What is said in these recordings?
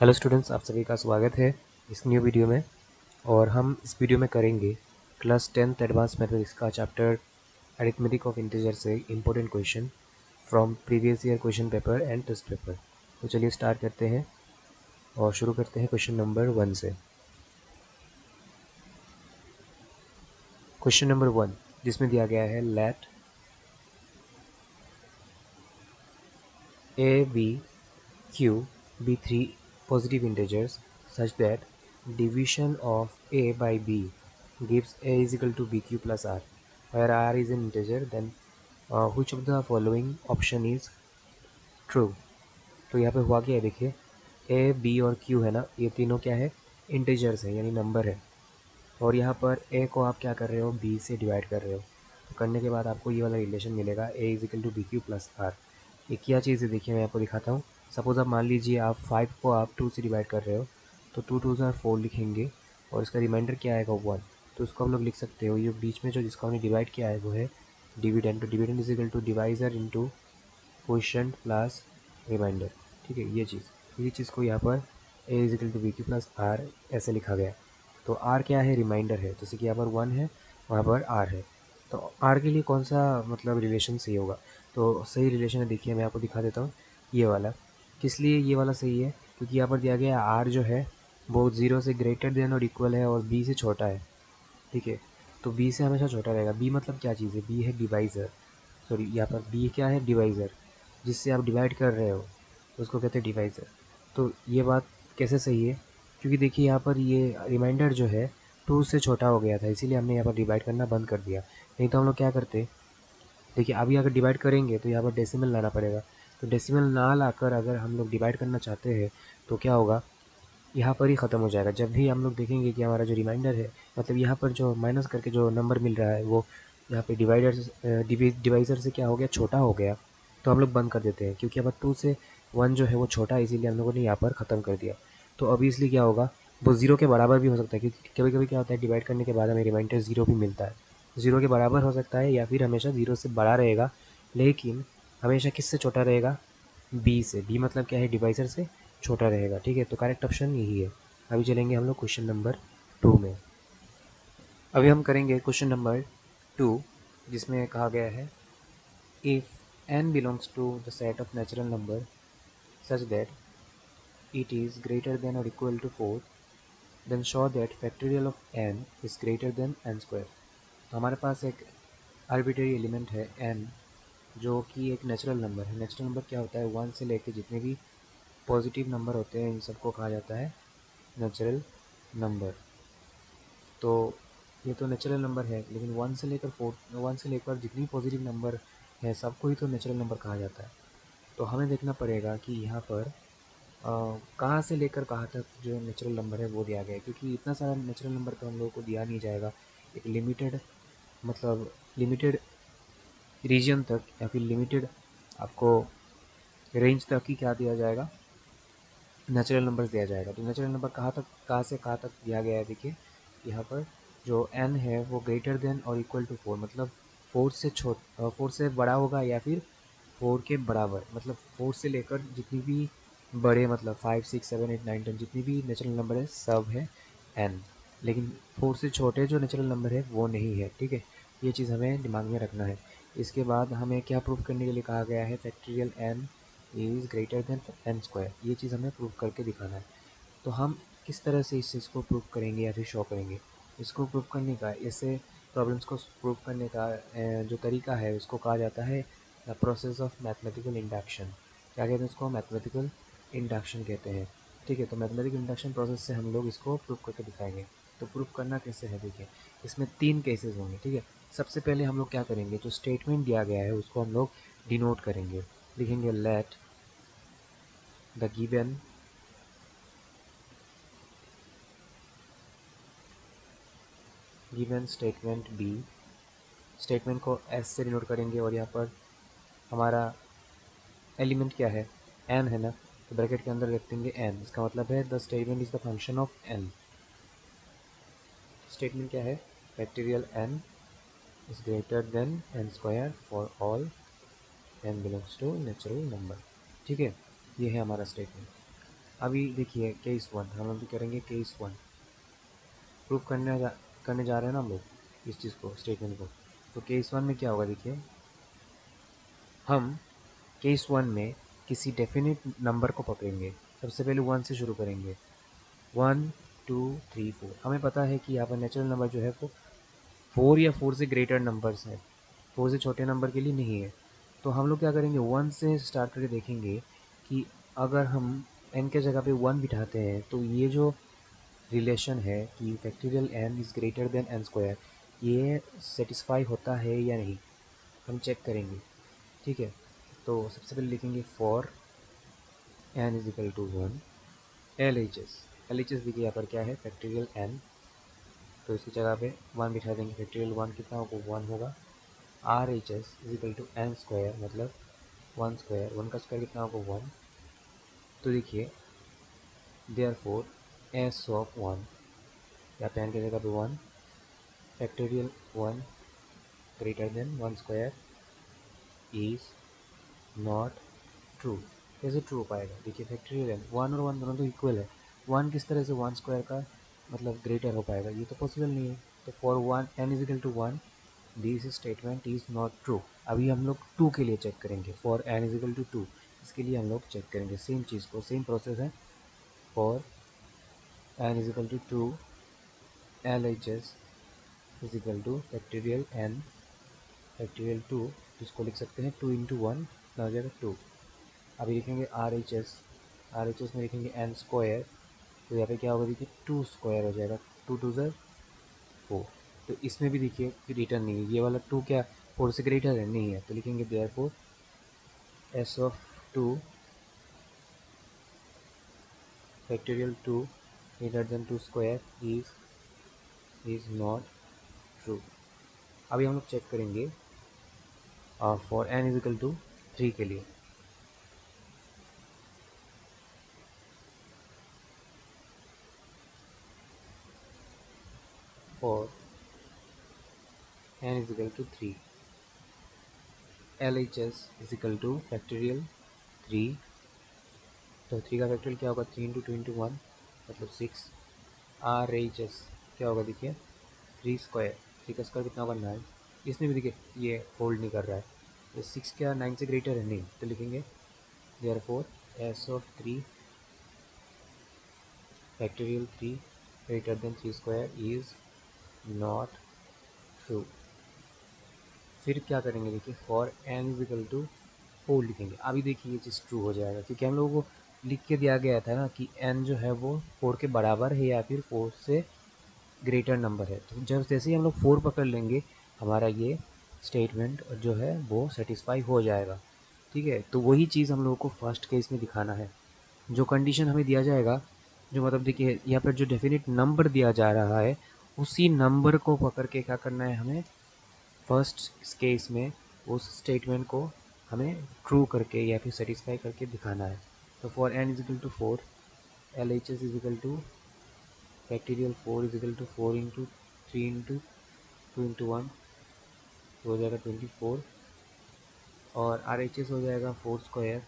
Hello students, आप सभी का स्वागत है इस न्यू वीडियो में। और हम इस वीडियो में करेंगे क्लास 10th एडवांस मैथमेटिक्स का चैप्टर अरिथमेटिक ऑफ इंटीजर से important question from previous year question paper and test paper. तो चलिए स्टार्ट करते हैं और शुरू करते हैं क्वेश्चन नंबर 1 से। क्वेश्चन नंबर 1 जिसमें दिया गया है let A B Q be three positive integers such that division of A by B gives A is equal to BQ plus R, where R is an integer, then which of the following option is true? तो यहाँ पे हुआ क्या है, देखिए A, B और Q है ना, ये तीनों क्या है, इंटीजर्स है यानी नंबर है। और यहाँ पर A को आप क्या कर रहे हो, B से डिवाइड कर रहे हो। तो करने के बाद आपको ये वाला रिलेशन मिलेगा A is equal to B Q plus R. ये क्या चीज़ है, देखिए मैं आपको दिखाता हूँ। सपोज़ आप मान लीजिए आप 5 को आप 2 से डिवाइड कर रहे हो, तो 2 2 ज़ार 4 लिखेंगे और इसका रिमाइंडर क्या आएगा 1। तो उसको आप लोग लिख सकते हो, ये बीच में जो जिसका हमने डिवाइड किया है वो है डिविडेंड। तो dividend is equal to divisor into quotient plus remainder. ठीक है, ये चीज़ को यहाँ पर A is equal to B Q plus R ऐसे लिखा गया। तो आर क्या है, रिमाइंडर है, जैसे कि यहाँ पर 1 है, वहाँ पर आर है। तो आर के लिए कौन सा मतलब रिलेशन सही होगा, तो सही रिलेशन है, देखिए मैं आपको दिखा देता हूँ ये वाला। किस लिए ये वाला सही है, क्योंकि यहाँ पर दिया गया है आर जो है वो 0 से ग्रेटर देन और इक्वल है और बी से छोटा है। ठीक है, तो बी से हमेशा छोटा रहेगा। बी मतलब क्या चीज़ है, बी है डिवाइज़र। सॉरी, यहाँ पर बी क्या है, डिवाइज़र, जिससे आप डिवाइड कर रहे हो तो उसको कहते हैं डिवाइज़र। तो ये बात कैसे सही है, क्योंकि देखिए यहाँ पर ये रिमाइंडर जो है 2 से छोटा हो गया था, इसीलिए हमने यहाँ पर डिवाइड करना बंद कर दिया। नहीं तो हम लोग क्या करते, देखिए अभी अगर डिवाइड करेंगे तो यहाँ पर डेसिमल लाना पड़ेगा। तो डेसिमल ना लाकर अगर हम लोग डिवाइड करना चाहते हैं तो क्या होगा, यहाँ पर ही ख़त्म हो जाएगा। जब भी हम लोग देखेंगे कि हमारा जो रिमाइंडर है, मतलब यहाँ पर जो माइनस करके जो नंबर मिल रहा है वो यहाँ पे डिवाइज़र से क्या हो गया, छोटा हो गया, तो हम लोग बंद कर देते हैं। क्योंकि अब 2 से 1 जो है वो छोटा है, इसीलिए हम लोगों ने यहाँ पर ख़त्म कर दिया। तो अभी इसलिए क्या होगा, वो 0 के बराबर भी हो सकता है, क्योंकि कभी कभी क्या होता है, डिवाइड करने के बाद हमें रिमाइंडर 0 भी मिलता है। 0 के बराबर हो सकता है या फिर हमेशा 0 से बड़ा रहेगा, लेकिन हमेशा किससे छोटा रहेगा, बी से। बी मतलब क्या है, डिवाइज़र से छोटा रहेगा। ठीक है, तो करेक्ट ऑप्शन यही है। अभी चलेंगे हम लोग क्वेश्चन नंबर 2 में। अभी हम करेंगे क्वेश्चन नंबर 2, जिसमें कहा गया है if n belongs to the set of natural number such that it is greater than और equal to 4, then show that factorial of n is greater than n square. तो हमारे पास एक आर्बिट्रेरी एलिमेंट है n, जो कि एक natural number है। Natural number क्या होता है, 1 से लेकर जितने भी पॉजिटिव नंबर होते हैं इन सबको कहा जाता है नेचुरल नंबर। तो ये तो नेचुरल नंबर है, लेकिन 1 से लेकर जितनी पॉजिटिव नंबर है सबको ही तो नेचुरल नंबर कहा जाता है। तो हमें देखना पड़ेगा कि यहाँ पर कहाँ से लेकर कहाँ तक जो नेचुरल नंबर है वो दिया गया है, क्योंकि इतना सारा नेचुरल नंबर तो हम लोगों को दिया नहीं जाएगा। एक लिमिटेड मतलब लिमिटेड रीजन तक या फिर लिमिटेड आपको रेंज तक ही क्या दिया जाएगा, नेचुरल नंबर दिया जाएगा। तो नेचुरल नंबर कहाँ से कहाँ तक दिया गया है, देखिए यहाँ पर जो n है वो ग्रेटर देन और इक्वल टू 4, मतलब 4 से बड़ा होगा या फिर 4 के बराबर। मतलब 4 से लेकर जितनी भी बड़े, मतलब 5 6 7 8 9 10 जितनी भी नेचुरल नंबर है सब है n, लेकिन 4 से छोटे जो नेचुरल नंबर है वो नहीं है। ठीक है, ये चीज़ हमें दिमाग में रखना है। इसके बाद हमें क्या प्रूफ करने के लिए कहा गया है, factorial n is greater than n square. ये चीज़ हमें प्रूफ करके दिखाना है। तो हम किस तरह से इस चीज़ को प्रूफ करेंगे या फिर शो करेंगे, इसको प्रूफ करने का, ऐसे प्रॉब्लम्स को प्रूफ करने का जो तरीका है उसको कहा जाता है the process of mathematical induction. क्या कहते हैं उसको, मैथमेटिकल इंडक्शन कहते हैं। ठीक है, तो मैथमेटिकल इंडक्शन प्रोसेस से हम लोग इसको प्रूफ करके दिखाएंगे। तो प्रूफ करना कैसे है, देखिए इसमें 3 केसेस होंगे। ठीक है, सबसे पहले हम लोग क्या करेंगे, जो स्टेटमेंट दिया गया है उसको हम लोग डिनोट करेंगे। लिखेंगे let the given statement be. Statement को एस से डिनोट करेंगे और यहाँ पर हमारा एलिमेंट क्या है, एन है ना, तो ब्रैकेट के अंदर रख देंगे एन। इसका मतलब है the statement is the function of N. Statement क्या है, factorial N is greater than N square for all N belongs to natural number. ठीक है, ये है हमारा स्टेटमेंट। अभी देखिए केस वन हम लोग करेंगे, केस वन प्रूफ करने जा रहे हैं ना हम लोग इस चीज़ को, स्टेटमेंट को। तो केस वन में क्या होगा देखिए, हम केस वन में किसी डेफिनेट नंबर को पकड़ेंगे। सबसे पहले वन से शुरू करेंगे, 1 2 3 4। हमें पता है कि यहाँ पर नेचुरल नंबर जो है वो 4 या 4 से ग्रेटर नंबर्स हैं, 4 से छोटे नंबर के लिए नहीं है। तो हम लोग क्या करेंगे, 1 से स्टार्ट करके देखेंगे कि अगर हम n के जगह पे 1 बिठाते हैं तो ये जो रिलेशन है कि factorial n is greater than n square, ये सेटिस्फाई होता है या नहीं, हम चेक करेंगे। ठीक है, तो सबसे पहले लिखेंगे for n is equal to 1 L H S. देखिए यहाँ पर क्या है, फैक्टोरियल n, तो इसकी जगह पे 1 बिठा देंगे। फैक्टोरियल 1 कितना होगा, 1 होगा। R H S is equal to N square, मतलब 1 स्क्वायर, 1 का स्क्वायर कितना होगा, 1। तो देखिए देयर फोर एस ऑफ 1, या पे n की जगह पे 1, factorial 1 greater then 1 square is not true. कैसे ट्रू हो पाएगा, देखिए फैक्टोरियल n, 1 और 1 दोनों तो इक्वल है, 1 किस तरह से 1 स्क्वायर का मतलब ग्रेटर हो पाएगा, ये तो पॉसिबल नहीं है। तो for 1 n is equal to 1 this statement is not true. अभी हम लोग 2 के लिए चेक करेंगे, for n is equal to 2, इसके लिए हम लोग चेक करेंगे सेम चीज़ को, सेम प्रोसेस है। For n is equal to 2 L H S is equal to factorial n factorial 2, जिसको लिख सकते हैं 2 इंटू 1 ना हो जाएगा 2। अभी लिखेंगे आर एच एस, में लिखेंगे n स्क्वायर, तो यहाँ पे क्या होगा देखिए 2 स्क्वायर हो जाएगा, 2 2 ज़र 4। तो इसमें भी देखिए रिटर्न नहीं है, ये वाला 2 क्या 4 से ग्रेटर है, नहीं है, तो लिखेंगे therefore S of 2 factorial 2 greater than 2 square is not true. अभी हम लोग चेक करेंगे for n is equal to 3 के लिए। For n is equal to 3 L H S is equal to factorial 3, तो 3 का फैक्टोरियल क्या होगा, 3 इंटू 2 इंटू 1 मतलब 6। आर एच एस क्या होगा देखिए 3 स्क्वायर, 3 का स्क्वायर कितना होगा 9। इसमें भी देखिए ये होल्ड नहीं कर रहा है, तो 6 क्या 9 से ग्रेटर है, नहीं, तो लिखेंगे therefore S of 3 factorial 3 greater than 3 square is not true. फिर क्या करेंगे देखिए, for n is equal to 4 लिखेंगे। अभी देखिए ये चीज़ ट्रू हो जाएगा, क्योंकि हम लोगों को लिख के दिया गया था ना कि n जो है वो 4 के बराबर है या फिर 4 से ग्रेटर नंबर है। तो जब जैसे ही हम लोग 4 पकड़ लेंगे, हमारा ये स्टेटमेंट जो है वो सेटिस्फाई हो जाएगा। ठीक है, तो वही चीज़ हम लोगों को फर्स्ट केस में दिखाना है। जो कंडीशन हमें दिया जाएगा, जो मतलब देखिए यहाँ पर जो डेफिनेट नंबर दिया जा रहा है, उसी नंबर को पकड़ के क्या करना है हमें, फर्स्ट केस में उस स्टेटमेंट को हमें ट्रू करके या फिर सेटिस्फाई करके दिखाना है। तो for n is equal to 4 L H S is equal to factorial 4 is equal to 4 into 3 into 2 into 1, तो हो जाएगा 24, और आर एच एस हो जाएगा 4 स्क्वायर,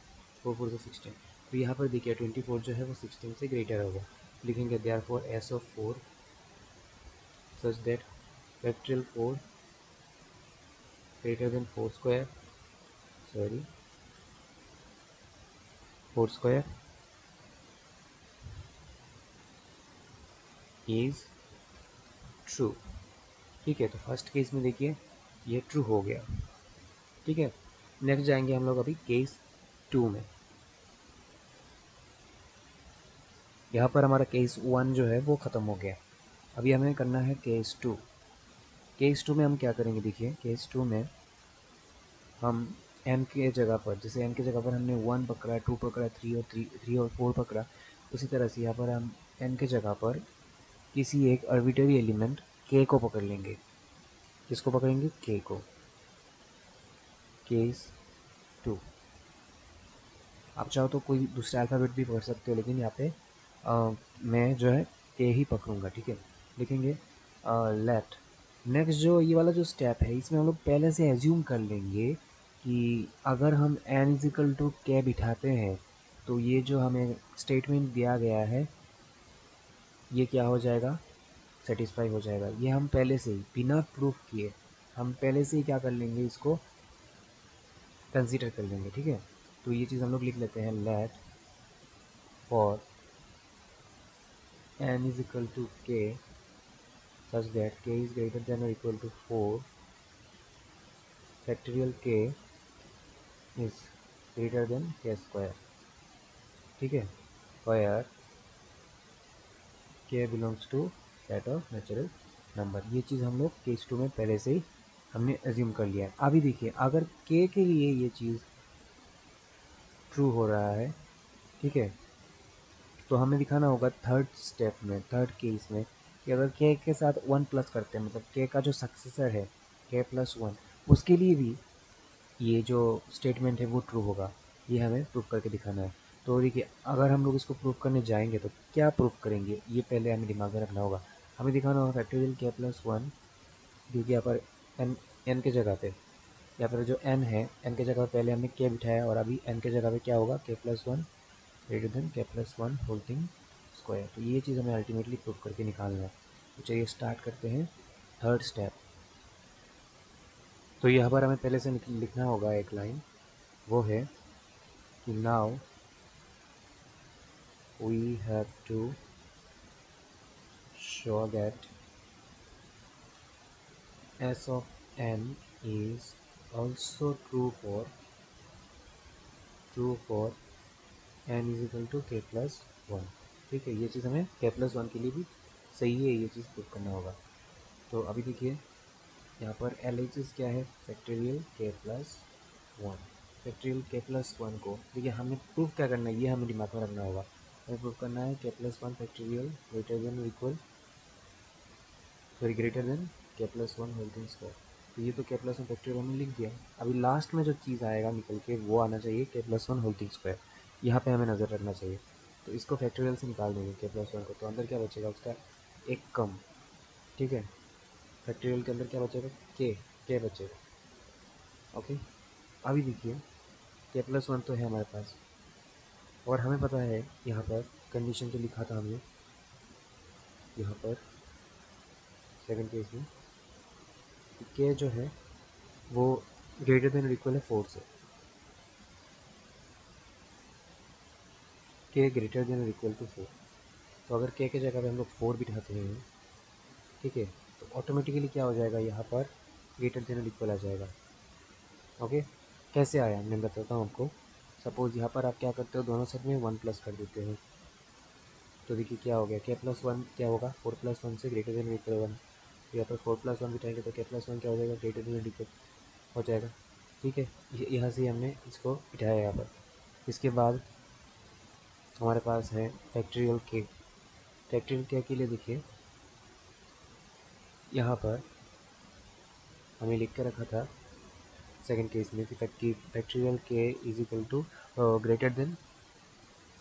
4 4 से 16। तो यहाँ पर देखिए 24 जो है वो 16 से ग्रेटर होगा, लिखेंगे therefore S of 4 such that factorial 4 greater than 4 square, sorry 4 square is true. ठीक है, तो फर्स्ट केस में देखिए ये ट्रू हो गया। ठीक है, नेक्स्ट जाएंगे हम लोग अभी केस 2 में। यहाँ पर हमारा केस 1 जो है वो ख़त्म हो गया, अभी हमें करना है केस 2। केस 2 में हम क्या करेंगे देखिए, केस 2 में हम n के जगह पर, जैसे n के जगह पर हमने 1 पकड़ा, 2 पकड़ा, 3 और 4 पकड़ा, उसी तरह से यहाँ पर हम n के जगह पर किसी एक आर्बिट्ररी एलिमेंट k को पकड़ लेंगे। किसको पकड़ेंगे, k को। केस 2, आप चाहो तो कोई दूसरा अल्फ़ाबेट भी पकड़ सकते हो, लेकिन यहाँ पे मैं जो है के ही पकड़ूंगा। ठीक है, लिखेंगे लेट। नेक्स्ट जो ये वाला जो स्टेप है, इसमें हम लोग पहले से एज्यूम कर लेंगे कि अगर हम n इजिकल टू के बिठाते हैं तो ये जो हमें स्टेटमेंट दिया गया है ये क्या हो जाएगा, सेटिस्फाई हो जाएगा। ये हम पहले से ही बिना प्रूफ किए हम पहले से ही क्या कर लेंगे, इसको कंसीडर कर लेंगे, ठीक है। तो ये चीज़ हम लोग लिख लेते हैं, let for n is equal to k such that k is greater than or equal to 4 factorial k is greater than k square, ठीक है, where k belongs to set of natural number। ये चीज़ हम लोग case 2 में पहले से ही हमने assume कर लिया है। अभी देखिए अगर k के लिए ये चीज़ ट्रू हो रहा है, ठीक है, तो हमें दिखाना होगा थर्ड स्टेप में, थर्ड केस में, कि अगर k के साथ 1 प्लस करते हैं, मतलब k का जो सक्सेसर है k प्लस 1, उसके लिए भी ये जो स्टेटमेंट है वो ट्रू होगा। ये हमें प्रूफ करके दिखाना है। तो देखिए अगर हम लोग इसको प्रूफ करने जाएंगे तो क्या प्रूफ करेंगे, ये पहले हमें दिमाग में रखना होगा। हमें दिखाना होगा फैक्टोरियल k प्लस 1, क्योंकि यहाँ पर n के जगह पे, यहाँ पर जो n है n के जगह पहले हमने k बिठाया और अभी n के जगह पे क्या होगा, k plus 1 greater than k plus 1 whole thing square. तो ये चीज़ हमें अल्टीमेटली प्रूफ करके निकालना है। तो चलिए स्टार्ट करते हैं थर्ड स्टेप। तो यहाँ पर हमें पहले से लिखना होगा एक लाइन, वो है कि now we have to show that s of n is also true for n is equal to k plus 1, ठीक है। ये चीज़ हमें k plus 1 के लिए भी सही है, ये चीज़ प्रूफ करना होगा। तो अभी देखिए यहाँ पर एल एच एस क्या है, factorial k plus 1। Factorial k plus 1 को देखिए हमें प्रूफ क्या करना है, ये हमें दिमाग में रखना होगा। हमें प्रूफ करना है k plus 1 factorial greater than equal, sorry greater than k plus 1 whole thing square. तो ये तो k प्लस 1 फैक्टोरियल हमने लिख दिया। अभी लास्ट में जो चीज़ आएगा निकल के वो आना चाहिए k plus 1 whole thing square. यहाँ पे हमें नज़र रखना चाहिए। तो इसको फैक्टोरियल से निकाल देंगे k प्लस 1 को, तो अंदर क्या बचेगा उसका एक कम, ठीक है। फैक्टोरियल के अंदर क्या बचेगा, k बचेगा, ओके। अभी देखिए k प्लस 1 तो है हमारे पास और हमें पता है यहाँ पर कंडीशन जो लिखा था हमने यहाँ पर सेकंड केस में, k जो है वो ग्रेटर देन इक्वल है 4 से, k greater than equal to 4। तो अगर k के जगह पे हम लोग 4 बिठाते हैं, ठीक है, तो ऑटोमेटिकली क्या हो जाएगा, यहाँ पर ग्रेटर देन इक्वल आ जाएगा, ओके। कैसे आया मैं बताता हूँ आपको। सपोज़ यहाँ पर आप क्या करते हो, दोनों साइड में 1 प्लस कर देते हो। तो देखिए क्या हो गया, k प्लस 1 क्या होगा, 4 प्लस 1 से ग्रेटर देन इक्वल 1। तो यहाँ पर 4 प्लस 1 बिठाएंगे तो k प्लस 1 क्या हो जाएगा, ग्रेटर देन इक्वल हो जाएगा, ठीक है। यहाँ से हमने इसको बिठाया यहाँ पर। इसके बाद हमारे पास है फैक्टोरियल k। फैक्टोरियल k के लिए देखिए यहाँ पर हमें लिख के रखा था सेकंड केस में कि factorial k is equal to greater than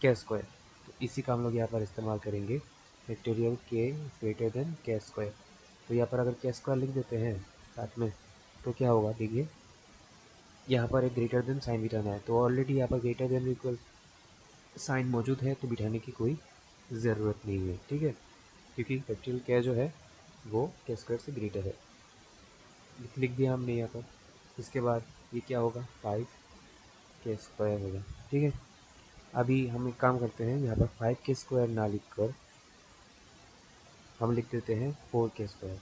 k square. तो इसी का हम लोग यहाँ पर इस्तेमाल करेंगे, factorial k greater than k square. तो यहाँ पर अगर k स्क्वायर लिख देते हैं साथ में तो क्या होगा, देखिए यहाँ पर एक ग्रेटर देन साइन बिठाना है। तो ऑलरेडी यहाँ पर ग्रेटर देन इक्वल साइन मौजूद है, तो बिठाने की कोई ज़रूरत नहीं है, ठीक है, क्योंकि फैक्टोरियल k जो है वो k स्क्वायर से ग्रेटर है। लिख दिया हमने यहाँ पर। इसके बाद ये क्या होगा, 5 k स्क्वायर होगा, ठीक है। अभी हम एक काम करते हैं, यहाँ पर 5 k स्क्वायर ना लिख कर हम लिख देते हैं 4 k स्क्वायर।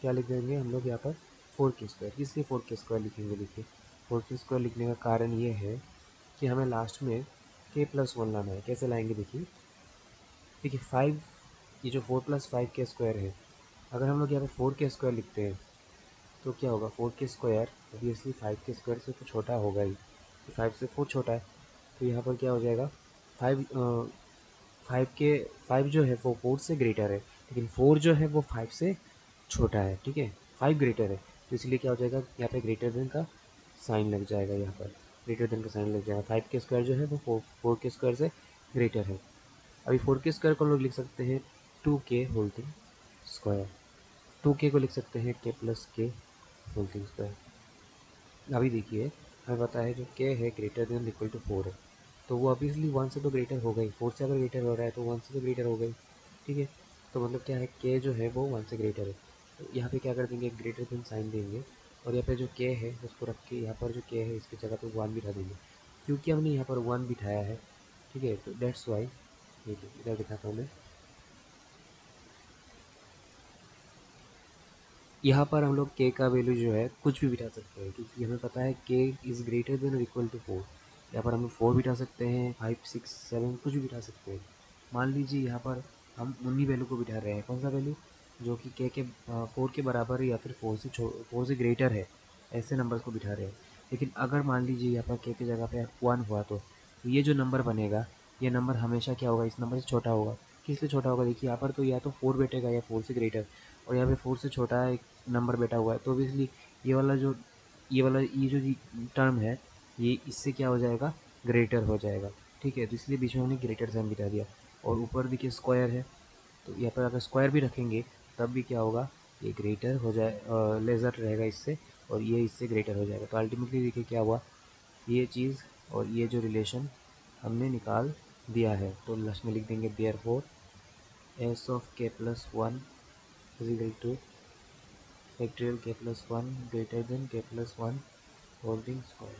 क्या लिख देंगे हम लोग यहाँ पर, 4 k स्क्वायर। इसलिए 4 k स्क्वायर लिखेंगे। देखिए 4 k स्क्वायर लिखने का कारण ये है कि हमें लास्ट में k प्लस 1 लाना है। कैसे लाएंगे, देखिए देखिए 5, ये जो 4 प्लस 5 k स्क्वायर है, अगर हम लोग यहाँ पर 4 k स्क्वायर लिखते हैं तो क्या होगा, 4 के स्क्वायर ऑब्वियसली 5 के स्क्वायर से तो छोटा होगा ही, तो 5 से 4 छोटा है। तो यहाँ पर क्या हो जाएगा, 5 5 जो है वो 4 से ग्रेटर है, लेकिन 4 जो है वो 5 से छोटा है, ठीक है। 5 ग्रेटर है तो इसलिए क्या हो जाएगा, यहाँ पे ग्रेटर देन का साइन लग जाएगा, यहाँ पर ग्रेटर देन का साइन लग जाएगा। 5 के स्क्वायर जो है वो 4 के स्क्वायर से ग्रेटर है। अभी 4 के स्क्वायर को हम लोग लिख सकते हैं 2k whole thing square. 2k को लिख सकते हैं k plus k whole square. अभी देखिए हमें पता है जो k है ग्रेटर देन इक्वल टू 4 है, तो वो ऑब्वियसली 1 से तो ग्रेटर हो गई, 4 से अगर ग्रेटर हो रहा है तो 1 से तो ग्रेटर हो गई, ठीक है। तो मतलब क्या है, के जो है वो 1 से ग्रेटर है, तो यहाँ पे क्या कर देंगे, ग्रेटर देन साइन देंगे, और यहाँ पे जो के है उसको रख के यहाँ पर जो के है इसकी जगह पे 1 बिठा देंगे, क्योंकि हमने यहाँ पर 1 बिठाया है, ठीक है। तो दैट्स वाई, देखिए इधर दिखाता हूँ मैं, यहाँ पर हम लोग के का वैल्यू जो है कुछ भी बिठा सकते हैं, क्योंकि हमें पता है के इज़ ग्रेटर देन और इक्वल टू 4। यहाँ पर हम लोग 4 बिठा सकते हैं, 5, 6, 7 कुछ भी बिठा सकते हैं। मान लीजिए यहाँ पर हम उन्हीं वैल्यू को बिठा रहे हैं, कौन सा वैल्यू, जो कि के 4 के बराबर है या फिर 4 से ग्रेटर है, ऐसे नंबर्स को बिठा रहे हैं। लेकिन अगर मान लीजिए यहाँ पर के जगह पे 1 हुआ, तो ये जो नंबर बनेगा, ये नंबर हमेशा क्या होगा, इस नंबर से छोटा होगा। किस लिए छोटा होगा, देखिए यहाँ पर तो या तो 4 बैठेगा या 4 से ग्रेटर, और यहाँ पे 4 से छोटा एक नंबर बैठा हुआ है, तो ऑब्वियसली ये जो टर्म है, ये इससे क्या हो जाएगा, ग्रेटर हो जाएगा, ठीक है। तो इसलिए बीच में हमने ग्रेटर साइन बिठा दिया, और ऊपर देखिए स्क्वायर है, तो यहाँ पर अगर स्क्वायर भी रखेंगे तब भी क्या होगा, ये ग्रेटर हो जाए, लेज़र रहेगा इससे, और ये इससे ग्रेटर हो जाएगा। तो अल्टीमेटली देखिए क्या हुआ, ये चीज़ और ये जो रिलेशन हमने निकाल दिया है। तो लास्ट में लिख देंगे therefore S of K plus 1 is equal to factorial K plus 1 greater than K plus 1 whole thing square,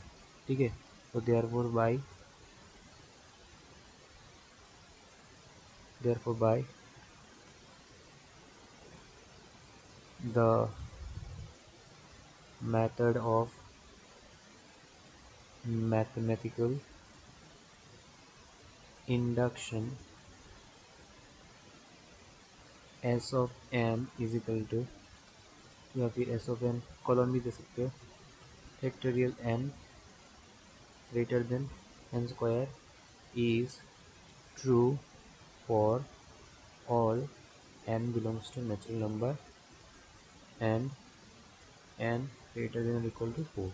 ठीक है। तो therefore by the method of mathematical induction, s of n is equal to, या फिर s of n colon भी दे सकते हो, factorial n greater than n square is true for all n belongs to natural number and n greater than or equal to 4,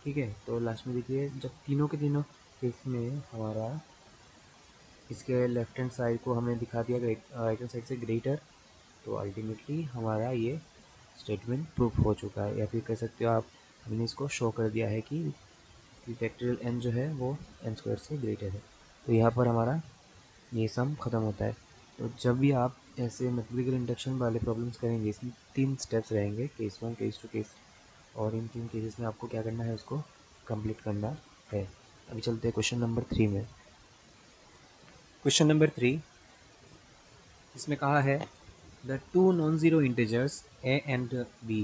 ठीक है। तो last में देखिए, जब तीनों के तीनों केस में हमारा इसके लेफ्ट हैंड साइड को हमने दिखा दिया राइट हैंड साइड से ग्रेटर, तो अल्टीमेटली हमारा ये स्टेटमेंट प्रूफ हो चुका है, या फिर कह सकते हो आप, हमने इसको शो कर दिया है कि फैक्टोरियल n जो है वो n स्क्वायर से ग्रेटर है। तो यहाँ पर हमारा ये सम ख़त्म होता है। तो जब भी आप ऐसे मैथमेटिकल इंडक्शन वाले प्रॉब्लम्स करेंगे, इसमें 3 स्टेप्स रहेंगे, केस 1, केस 2, केस, और इन 3 केसेस में आपको क्या करना है, उसको कंप्लीट करना है। अभी चलते हैं क्वेश्चन नंबर 3 में। क्वेश्चन नंबर 3, इसमें कहा है the two non zero integers a and b